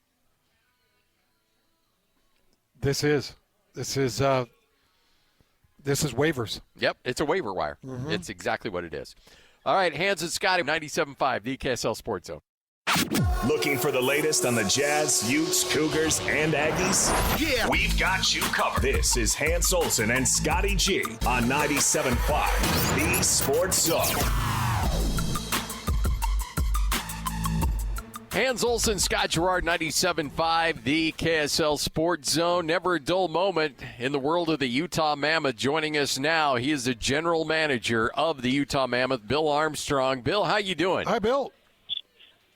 This is waivers. Yep, it's a waiver wire. Mm-hmm. It's exactly what it is. All right, Hans and Scotty, 97.5, the KSL Sports Zone. Looking for the latest on the Jazz, Utes, Cougars, and Aggies? Yeah, we've got you covered. This is Hans Olsen and Scotty G on 97.5, the Sports Zone. Hans Olsen, Scott Gerard, 97.5, the KSL Sports Zone. Never a dull moment in the world of the Utah Mammoth. Joining us now, he is the general manager of the Utah Mammoth, Bill Armstrong. Bill, how you doing? Hi, Bill.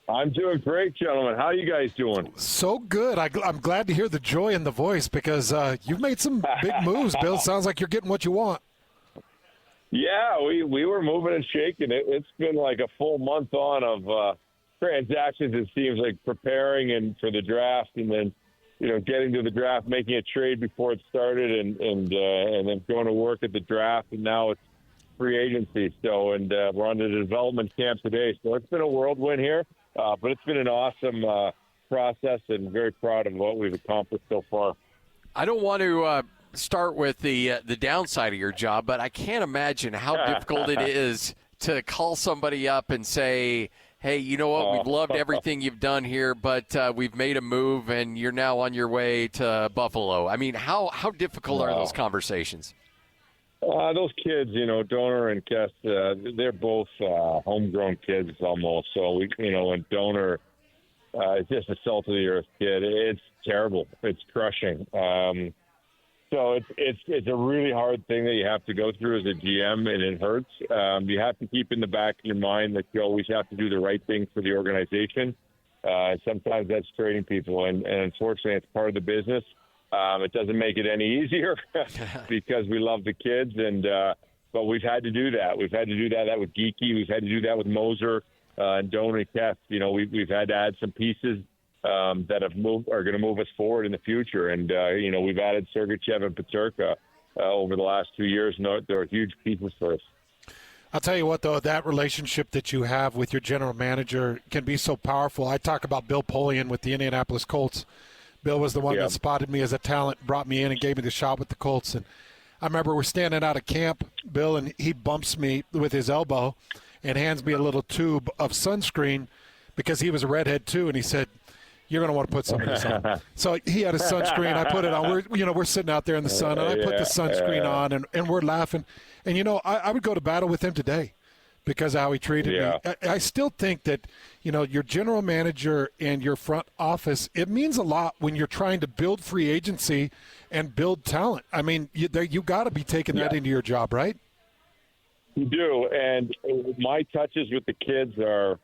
I'm doing great, gentlemen. How are you guys doing? So good. I'm glad to hear the joy in the voice because you've made some big moves, Bill. Sounds like you're getting what you want. Yeah, we were moving and shaking. It's been like a full month on of transactions. It seems like preparing and for the draft, and then getting to the draft, making a trade before it started, and then going to work at the draft, and now it's free agency. So we're on the development camp today. So it's been a whirlwind here, but it's been an awesome process, and very proud of what we've accomplished so far. I don't want to start with the downside of your job, but I can't imagine how difficult it is to call somebody up and say, hey, you know what, we've loved everything you've done here, but we've made a move, and you're now on your way to Buffalo. I mean, how difficult are those conversations? Those kids, Donor and Kess, they're both homegrown kids almost. So, and Donor is just a salt-of-the-earth kid. It's terrible. It's crushing. So it's a really hard thing that you have to go through as a GM, and it hurts. You have to keep in the back of your mind that you always have to do the right thing for the organization. Sometimes that's trading people, and unfortunately, it's part of the business. It doesn't make it any easier because we love the kids, but we've had to do that. We've had to do that with Geeky. We've had to do that with Moser and Donor and Kess. We've had to add some pieces that are going to move us forward in the future. And, we've added Sergachev and Peterka over the last 2 years. No, they're huge pieces for us. I'll tell you what, though, that relationship that you have with your general manager can be so powerful. I talk about Bill Polian with the Indianapolis Colts. Bill was the one that spotted me as a talent, brought me in, and gave me the shot with the Colts. And I remember we're standing out of camp, Bill, and he bumps me with his elbow and hands me a little tube of sunscreen because he was a redhead, too, and he said, you're going to want to put some of this on. So he had a sunscreen. I put it on. We're sitting out there in the sun, and I put the sunscreen on, and we're laughing. And, I would go to battle with him today because of how he treated me. I still think that, your general manager and your front office, it means a lot when you're trying to build free agency and build talent. I mean, you got to be taking that into your job, right? You do. And my touches with the kids are,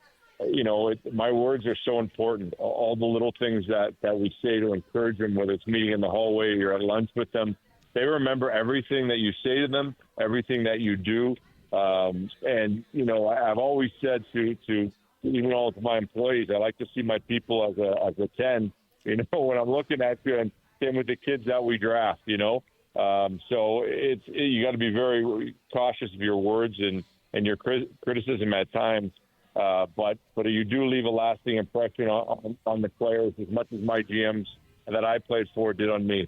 my words are so important. All the little things that we say to encourage them, whether it's meeting in the hallway or you're at lunch with them, they remember everything that you say to them, everything that you do. And, I've always said to even all of my employees, I like to see my people as a 10, when I'm looking at you, and same with the kids that we draft, So you got to be very cautious of your words and your criticism at times. But you do leave a lasting impression on the players as much as my GMs that I played for did on me.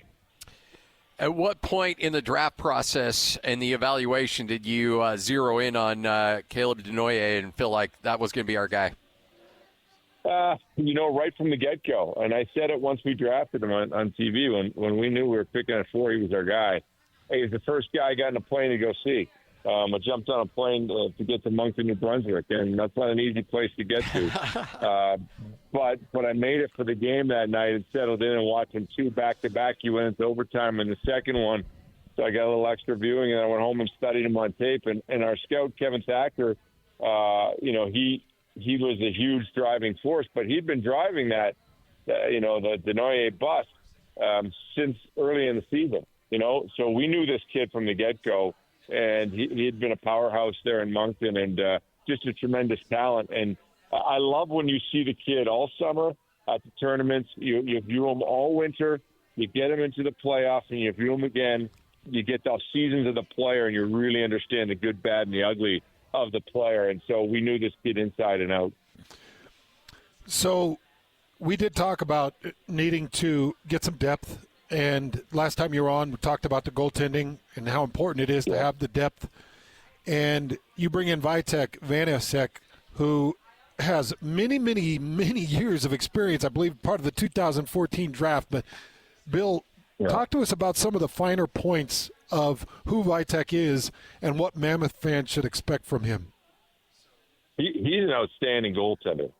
At what point in the draft process and the evaluation did you zero in on Caleb Denoye and feel like that was going to be our guy? Right from the get-go. And I said it once we drafted him on TV when we knew we were picking at 4, he was our guy. He was the first guy I got in a plane to go see. I jumped on a plane to get to Moncton, New Brunswick, and that's not an easy place to get to. But I made it for the game that night and settled in and watching 2 back-to-back. You went into overtime in the second one, so I got a little extra viewing, and I went home and studied him on tape. And our scout, Kevin Thacker, he was a huge driving force, but he'd been driving that, the Denoyer bus since early in the season, So we knew this kid from the get-go, and he had been a powerhouse there in Moncton and just a tremendous talent. And I love when you see the kid all summer at the tournaments. You view him all winter. You get him into the playoffs, and you view him again. You get those seasons of the player, and you really understand the good, bad, and the ugly of the player. And so we knew this kid inside and out. So we did talk about needing to get some depth. And last time you were on, we talked about the goaltending and how important it is to have the depth. And you bring in Vitek Vanasek, who has many, many, many years of experience. I believe part of the 2014 draft. But, Bill, talk to us about some of the finer points of who Vitek is and what Mammoth fans should expect from him. He's an outstanding goaltender.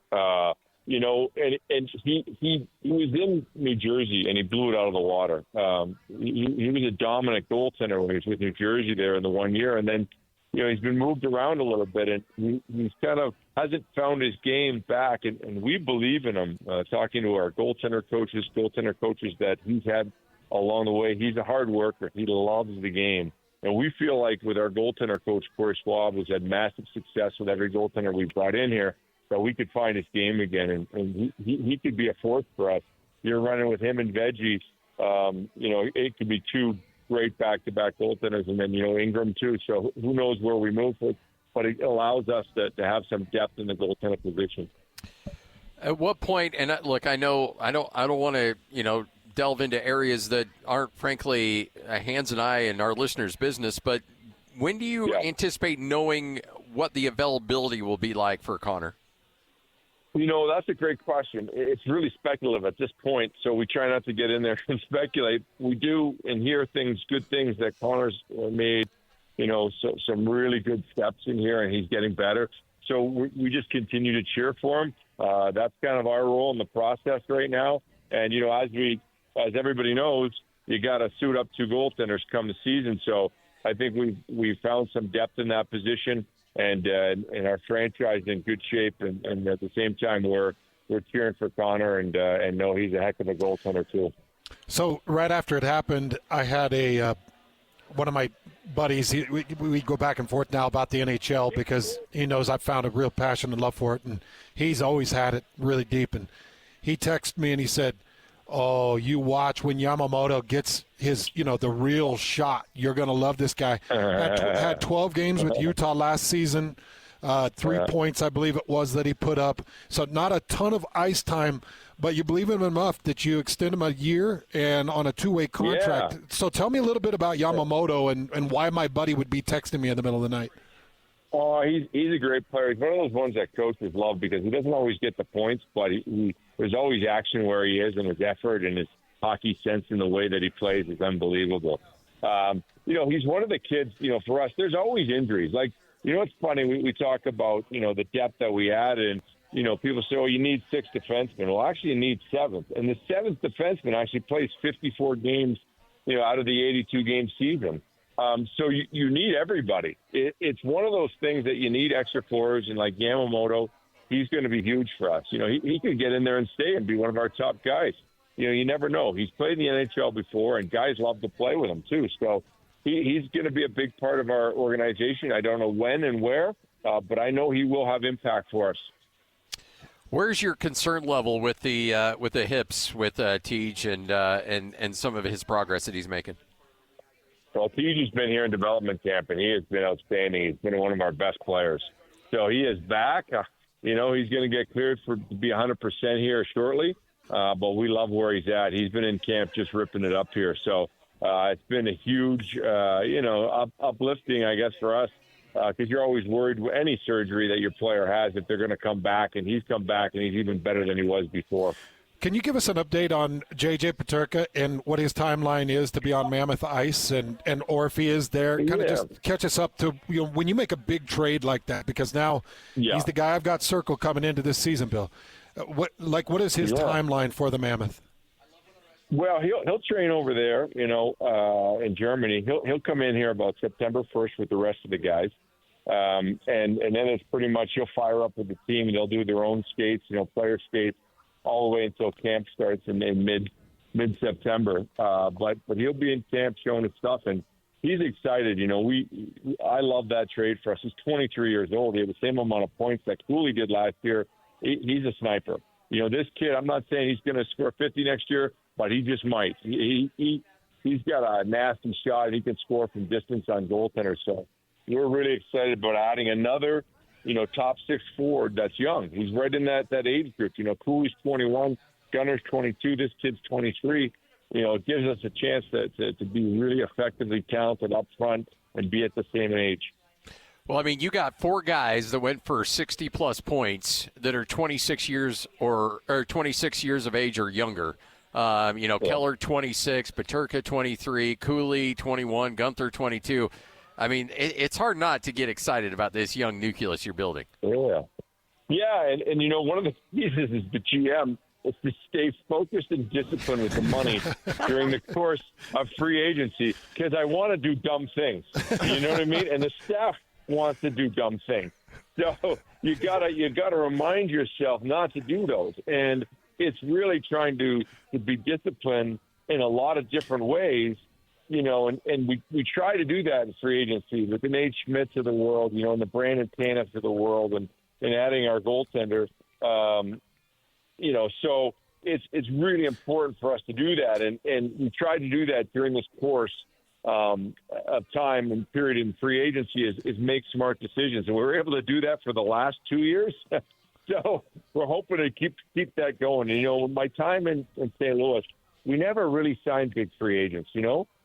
And he was in New Jersey, and he blew it out of the water. He was a dominant goaltender when he was with New Jersey there in the 1 year, and then he's been moved around a little bit, and he's kind of hasn't found his game back, and we believe in him. Talking to our goaltender coaches that he's had along the way, he's a hard worker. He loves the game. And we feel like with our goaltender coach, Corey Schwab, who's had massive success with every goaltender we brought in here, that we could find his game again, and he could be a force for us. You're running with him and Veggie. It could be 2 great back-to-back goaltenders, and then, Ingram too. So who knows where we move, but it allows us to have some depth in the goaltender position. At what point, and look, I know I don't want to, delve into areas that aren't, frankly, Hans and I and our listeners' business, but when do you anticipate knowing what the availability will be like for Connor? That's a great question. It's really speculative at this point, so we try not to get in there and speculate. We do and hear good things that Connor's made, some really good steps in here, and he's getting better. So we just continue to cheer for him. That's kind of our role in the process right now. And, as everybody knows, you got to suit up 2 goaltenders come the season. So I think we've found some depth in that position. And our franchise in good shape, and at the same time we're cheering for Connor and know he's a heck of a goaltender too. So right after it happened, I had one of my buddies. We go back and forth now about the NHL because he knows I've found a real passion and love for it, and he's always had it really deep. And he texted me and he said, "Oh, you watch when Yamamoto gets his, the real shot. You're going to love this guy." Had 12 games with Utah last season, 3 points, I believe it was, that he put up. So not a ton of ice time, but you believe in him enough that you extend him a year and on a 2-way contract. Yeah. So tell me a little bit about Yamamoto and why my buddy would be texting me in the middle of the night. Oh, he's a great player. He's one of those ones that coaches love because he doesn't always get the points, but there's always action where he is, and his effort and his hockey sense in the way that he plays is unbelievable. He's one of the kids, for us, there's always injuries. Like, it's funny, we talk about, the depth that we had, and, people say, oh, you need 6 defensemen. Well, actually, you need 7. And the 7th defenseman actually plays 54 games, out of the 82-game season. So you need everybody. It's one of those things that you need extra forwards, and like Yamamoto, he's going to be huge for us. He could get in there and stay and be one of our top guys. You never know. He's played in the NHL before, and guys love to play with him too. So he's going to be a big part of our organization. I don't know when and where, but I know he will have impact for us. Where's your concern level with the hips with Tej and some of his progress that he's making? Well, Tej has been here in development camp, and he has been outstanding. He's been one of our best players. So he is back. He's going to get cleared to be 100% here shortly, but we love where he's at. He's been in camp just ripping it up here. So it's been a huge, uplifting, I guess, for us, because you're always worried with any surgery that your player has if they're going to come back, and he's come back, and he's even better than he was before. Can you give us an update on J.J. Peterka and what his timeline is to be on Mammoth Ice, or if he is there? Kind of just catch us up to when you make a big trade like that, because now he's the guy I've got circled coming into this season, Bill. What is his timeline for the Mammoth? Well, he'll train over there, in Germany. He'll come in here about September 1st with the rest of the guys. And then it's pretty much he'll fire up with the team, and they'll do their own skates, player skates, all the way until camp starts in mid-September. But he'll be in camp showing his stuff, and he's excited. I love that trade for us. He's 23 years old. He had the same amount of points that Cooley did last year. He's a sniper. This kid, I'm not saying he's going to score 50 next year, but he just might. He's got a nasty shot, and he can score from distance on goaltenders. So we're really excited about adding another, top six forward that's young. He's right in that age group. Cooley's 21, Gunner's 22, this kid's 23. It gives us a chance to be really effectively talented up front and be at the same age. Well, I mean, you got four guys that went for 60-plus points that are 26 years or 26 years of age or younger. Keller 26, Peterka 23, Cooley 21, Gunther 22. I mean, it's hard not to get excited about this young nucleus you're building. Yeah, and one of the pieces is the GM is to stay focused and disciplined with the money during the course of free agency, because I want to do dumb things. You know what I mean? And the staff wants to do dumb things. So you gotta remind yourself not to do those. And it's really trying to be disciplined in a lot of different ways, and we try to do that in free agency with the Nate Schmitz of the world, and the Brandon Tanev of the world, and adding our goaltender. So it's really important for us to do that. And we tried to do that during this course of time and period in free agency is make smart decisions. And we were able to do that for the last 2 years. So we're hoping to keep that going. My time in St. Louis, we never really signed big free agents.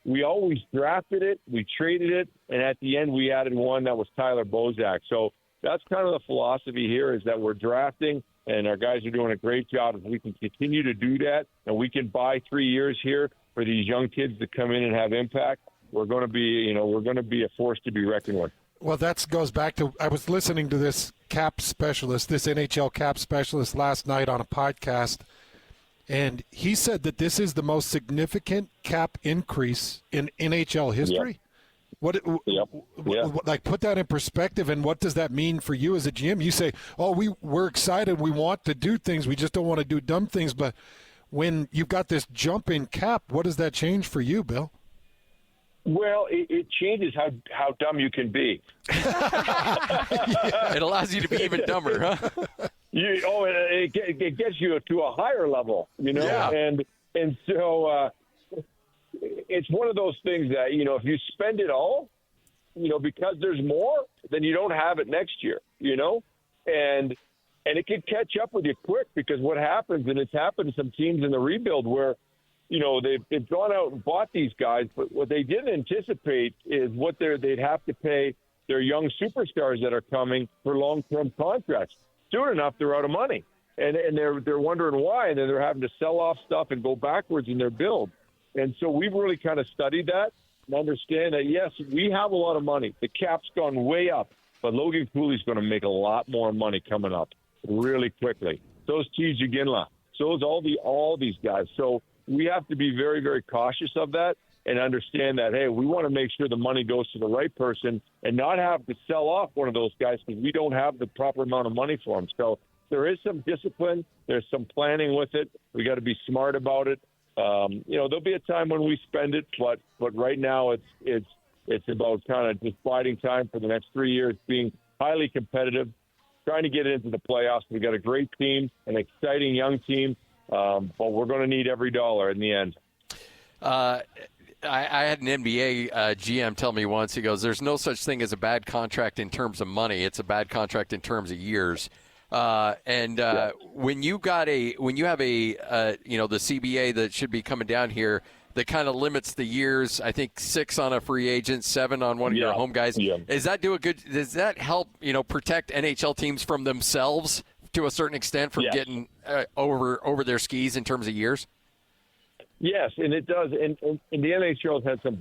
We always drafted it, we traded it, and at the end we added one that was Tyler Bozak. So that's kind of the philosophy here, is that we're drafting, and our guys are doing a great job. If we can continue to do that, and we can buy 3 years here for these young kids to come in and have impact, we're going to be, a force to be reckoned with. Well, that goes back to, I was listening to this cap specialist, this NHL cap specialist last night on a podcast, and he said that this is the most significant cap increase in NHL history. Yep. Like, put that in perspective, and what does that mean for you as a GM? You say, we're excited, we want to do things, we just don't want to do dumb things, but when you've got this jump in cap, what does that change for you, Bill? Well, it changes how dumb you can be. It allows you to be even dumber, huh? It gets you to a higher level, Yeah. And so it's one of those things that, if you spend it all, because there's more, then you don't have it next year, and it can catch up with you quick, because what happens, and it's happened to some teams in the rebuild where, they've gone out and bought these guys, but what they didn't anticipate is what they'd have to pay their young superstars that are coming for long-term contracts. Soon enough, they're out of money, and they're wondering why, and then they're having to sell off stuff and go backwards in their build. And so we've really kind of studied that and understand that, yes, we have a lot of money. The cap's gone way up, but Logan Cooley's going to make a lot more money coming up really quickly. So is TJ Ginla. So is all these guys. So we have to be very, very cautious of that and understand that, hey, we want to make sure the money goes to the right person and not have to sell off one of those guys because we don't have the proper amount of money for them. So there is some discipline. There's some planning with it. We got to be smart about it. There'll be a time when we spend it, but right now it's about kind of just biding time for the next 3 years, being highly competitive, trying to get into the playoffs. We got a great team, an exciting young team. But we're going to need every dollar in the end. I had an NBA GM tell me once, he goes, there's no such thing as a bad contract in terms of money. It's a bad contract in terms of years. When you have the CBA that should be coming down here that kind of limits the years, I think 6 on a free agent, 7 on one of your home guys. Yeah. Does that help, protect NHL teams from themselves to a certain extent from getting over their skis in terms of years? Yes, and it does. And the NHL has had some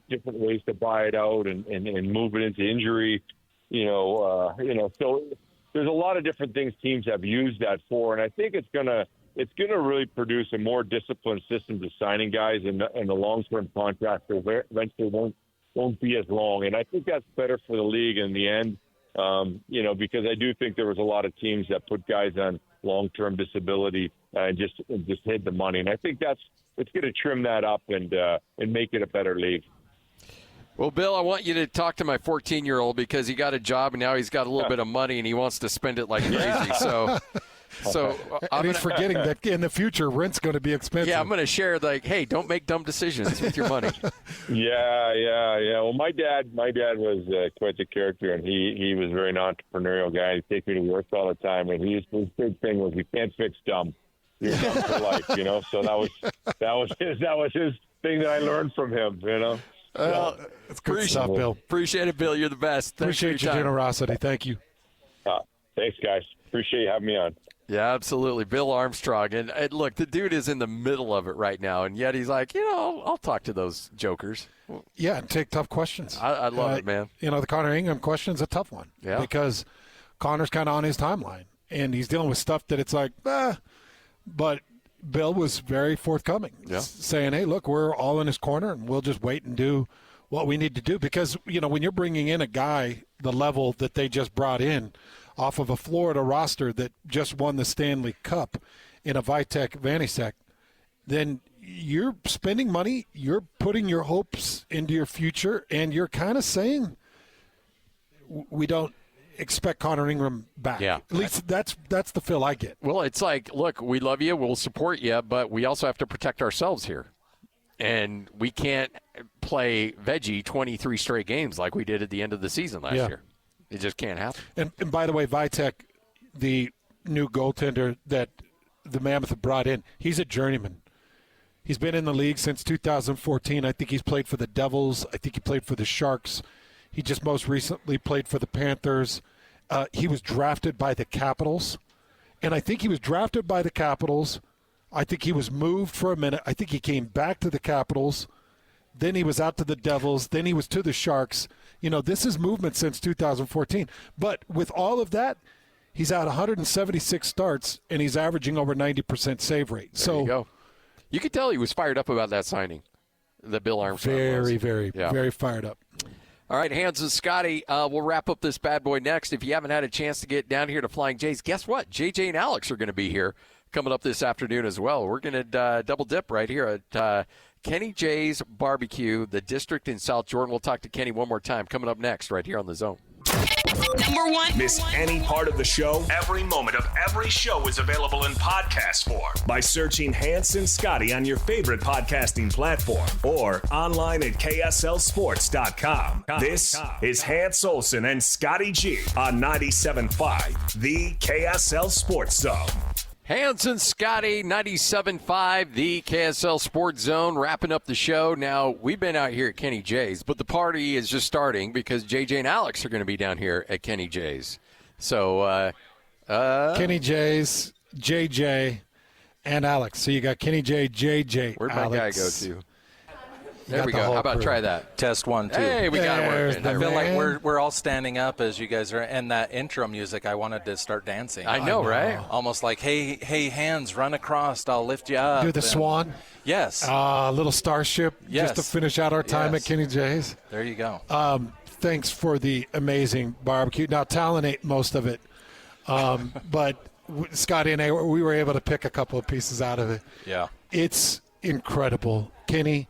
different ways to buy it out and move it into injury. So there's a lot of different things teams have used that for, and I think it's gonna really produce a more disciplined system to signing guys, and the long-term contracts eventually won't be as long. And I think that's better for the league in the end, because I do think there was a lot of teams that put guys on long-term disability and just hid the money. And I think it's going to trim that up and make it a better league. Well, Bill, I want you to talk to my 14-year-old because he got a job and now he's got a little bit of money and he wants to spend it like crazy. So he's forgetting that in the future rent's going to be expensive. Yeah, I'm going to share hey, don't make dumb decisions with your money. Yeah. Well, my dad was quite the character, and he was a very entrepreneurial guy. He'd take me to work all the time, and his big thing was you can't fix dumb. You're dumb for life, So that was his thing that I learned from him, Well, that's good stuff, Bill. Appreciate it, Bill. You're the best. Appreciate your generosity. Thank you. Thanks, guys. Appreciate you having me on. Yeah, absolutely. Bill Armstrong. And look, the dude is in the middle of it right now, and yet he's like, I'll talk to those jokers. Yeah, and take tough questions. I love it, man. The Connor Ingram question's a tough one. Yeah. Because Connor's kind of on his timeline, and he's dealing with stuff that it's like, but Bill was very forthcoming, saying, hey, look, we're all in his corner, and we'll just wait and do what we need to do. Because, when you're bringing in a guy the level that they just brought in off of a Florida roster that just won the Stanley Cup in a Vitek Vanisek, then you're spending money, you're putting your hopes into your future, and you're kind of saying we don't expect Connor Ingram back. Yeah. At least that's the feel I get. Well, it's like, look, we love you, we'll support you, but we also have to protect ourselves here. And we can't play veggie 23 straight games like we did at the end of the season last year. It just can't happen. And by the way, Vitek, the new goaltender that the Mammoth brought in, he's a journeyman. He's been in the league since 2014. I think he's played for the Devils. I think he played for the Sharks. He just most recently played for the Panthers. He was drafted by the Capitals. And I think he was drafted by the Capitals. I think he was moved for a minute. I think he came back to the Capitals. Then he was out to the Devils. Then he was to the Sharks. This is movement since 2014. But with all of that, he's out 176 starts, and he's averaging over 90% save rate. There you go. You could tell he was fired up about that signing, that Bill Armstrong was. Very fired up. All right, Hans and Scotty, we'll wrap up this bad boy next. If you haven't had a chance to get down here to Flying J's, guess what? JJ and Alex are going to be here coming up this afternoon as well. We're going to double dip right here at Kenny J's Barbecue, the district in South Jordan. We'll talk to Kenny one more time coming up next right here on The Zone. Number one. Miss any part of the show? Every moment of every show is available in podcast form by searching Hans and Scotty on your favorite podcasting platform or online at KSLSports.com. This is Hans Olsen and Scotty G on 97.5, the KSL Sports Zone. Hans and Scotty, 97.5, the KSL Sports Zone, wrapping up the show. Now, we've been out here at Kenny J's, but the party is just starting because JJ and Alex are going to be down here at Kenny J's. So, Kenny J's, JJ, and Alex. So you got Kenny J, JJ, where'd Alex. my guy go to? There we go. How about try that? Test 1, 2. Hey, we got it working. I feel like we're all standing up as you guys are, and that intro music, I wanted to start dancing. I know, right? Almost like, hey, hands, run across, I'll lift you up. Do the swan. Yes. Little starship just to finish out our time at Kenny J's. There you go. Thanks for the amazing barbecue. Now, Talon ate most of it, but Scotty and I, we were able to pick a couple of pieces out of it. Yeah. It's incredible. Kenny,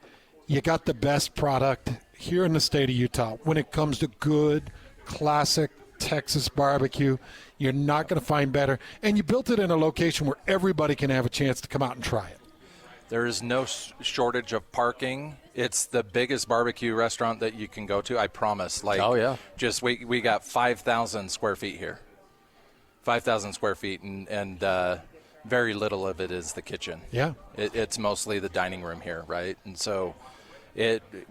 you got the best product here in the state of Utah when it comes to good, classic Texas barbecue. You're not going to find better. And you built it in a location where everybody can have a chance to come out and try it. There is no shortage of parking. It's the biggest barbecue restaurant that you can go to, I promise. Just we got 5,000 square feet here. 5,000 square feet, and very little of it is the kitchen. Yeah. It's mostly the dining room here, right? And so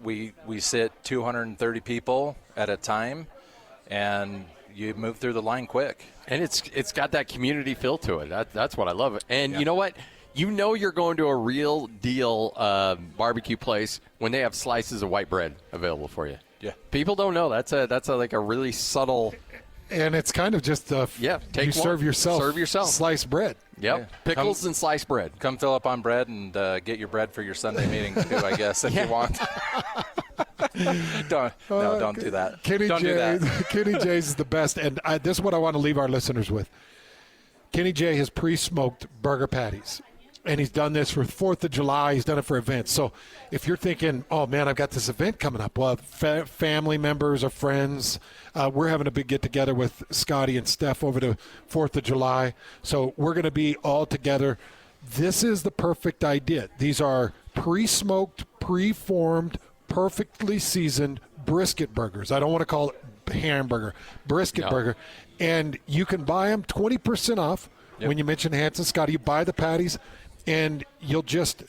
we sit 230 people at a time, and you move through the line quick. And it's got that community feel to it. That's what I love. And you know what? You know you're going to a real deal barbecue place when they have slices of white bread available for you. Yeah. People don't know. That's like a really subtle. And it's kind of just you serve yourself sliced bread. Yep. Yeah. Pickles and sliced bread. Come fill up on bread and get your bread for your Sunday meeting too, I guess, if you want. Don't do that. Don't do that. Kenny J's is the best, and this is what I want to leave our listeners with. Kenny J has pre-smoked burger patties, and he's done this for 4th of July. He's done it for events. So if you're thinking, oh, man, I've got this event coming up, well, family members or friends, we're having a big get-together with Scotty and Steph over the 4th of July. So we're going to be all together. This is the perfect idea. These are pre-smoked, pre-formed, perfectly seasoned brisket burgers. I don't want to call it hamburger, brisket burger. And you can buy them 20% off. When you mention Hanson Scotty, you buy the patties, and you'll just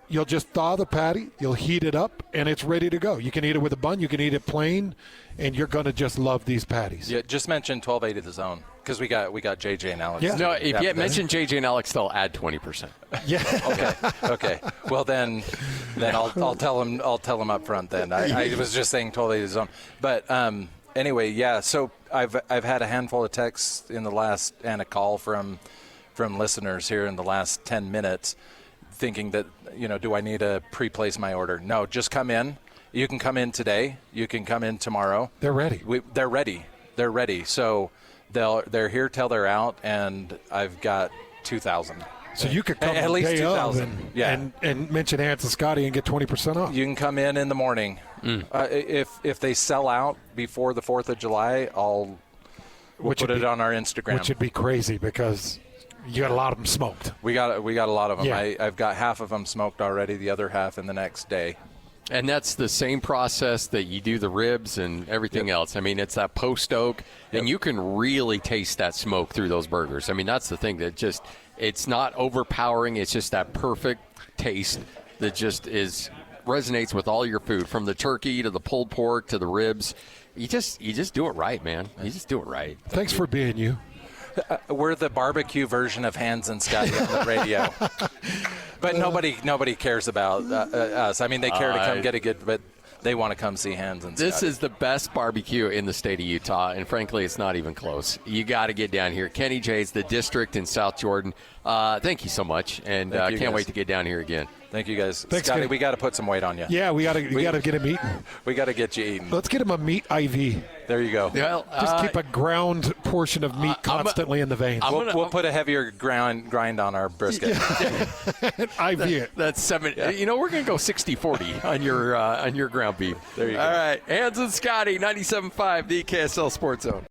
thaw the patty, you'll heat it up, and it's ready to go. You can eat it with a bun, you can eat it plain, and you're going to just love these patties. Yeah, just mention 1280 The Zone, because we got JJ and Alex. Yeah. No, if you mention JJ and Alex, they'll add 20%. Yeah. Okay. Well, then I'll tell him up front. Then I was just saying 1280 The Zone, but anyway, yeah. So I've had a handful of texts in the last and a call from listeners here in the last 10 minutes, thinking that do I need to pre-place my order? No, just come in. You can come in today. You can come in tomorrow. They're ready. They're ready. They're ready. So they're here till they're out, and I've got 2,000. So you could come at least day 2,000. and mention Hanson Scotty and get 20% off. You can come in the morning. If they sell out before the 4th of July, we'll put it on our Instagram. Which would be crazy because you got a lot of them smoked. We got a lot of them. Yeah. I've got half of them smoked already, the other half in the next day. And that's the same process that you do the ribs and everything else. I mean, it's that post oak, and you can really taste that smoke through those burgers. I mean, that's the thing that just – it's not overpowering. It's just that perfect taste that just resonates with all your food, from the turkey to the pulled pork to the ribs. You just do it right, man. You just do it right. Thanks for being you. We're the barbecue version of Hanson Scotty on the radio. But nobody cares about us. I mean, they care to come get a good, but they want to come see Hanson Scotty. This is the best barbecue in the state of Utah, and frankly, it's not even close. You got to get down here. Kenny J's, the district in South Jordan. Thank you so much, and can't wait to get down here again. Thank you, guys. Thanks, Scotty, Kenny. we got to put some weight on you. Yeah, we got to get him eating. We got to get you eating. Let's get him a meat IV. There you go. Well, just keep a ground portion of meat constantly in the veins. We'll put a heavier grind on our brisket. IV it. That's 7. Yeah. We're going to go 60-40 on your ground beef. There you go. All right, Hanson Scotty, 97.5, the KSL Sports Zone.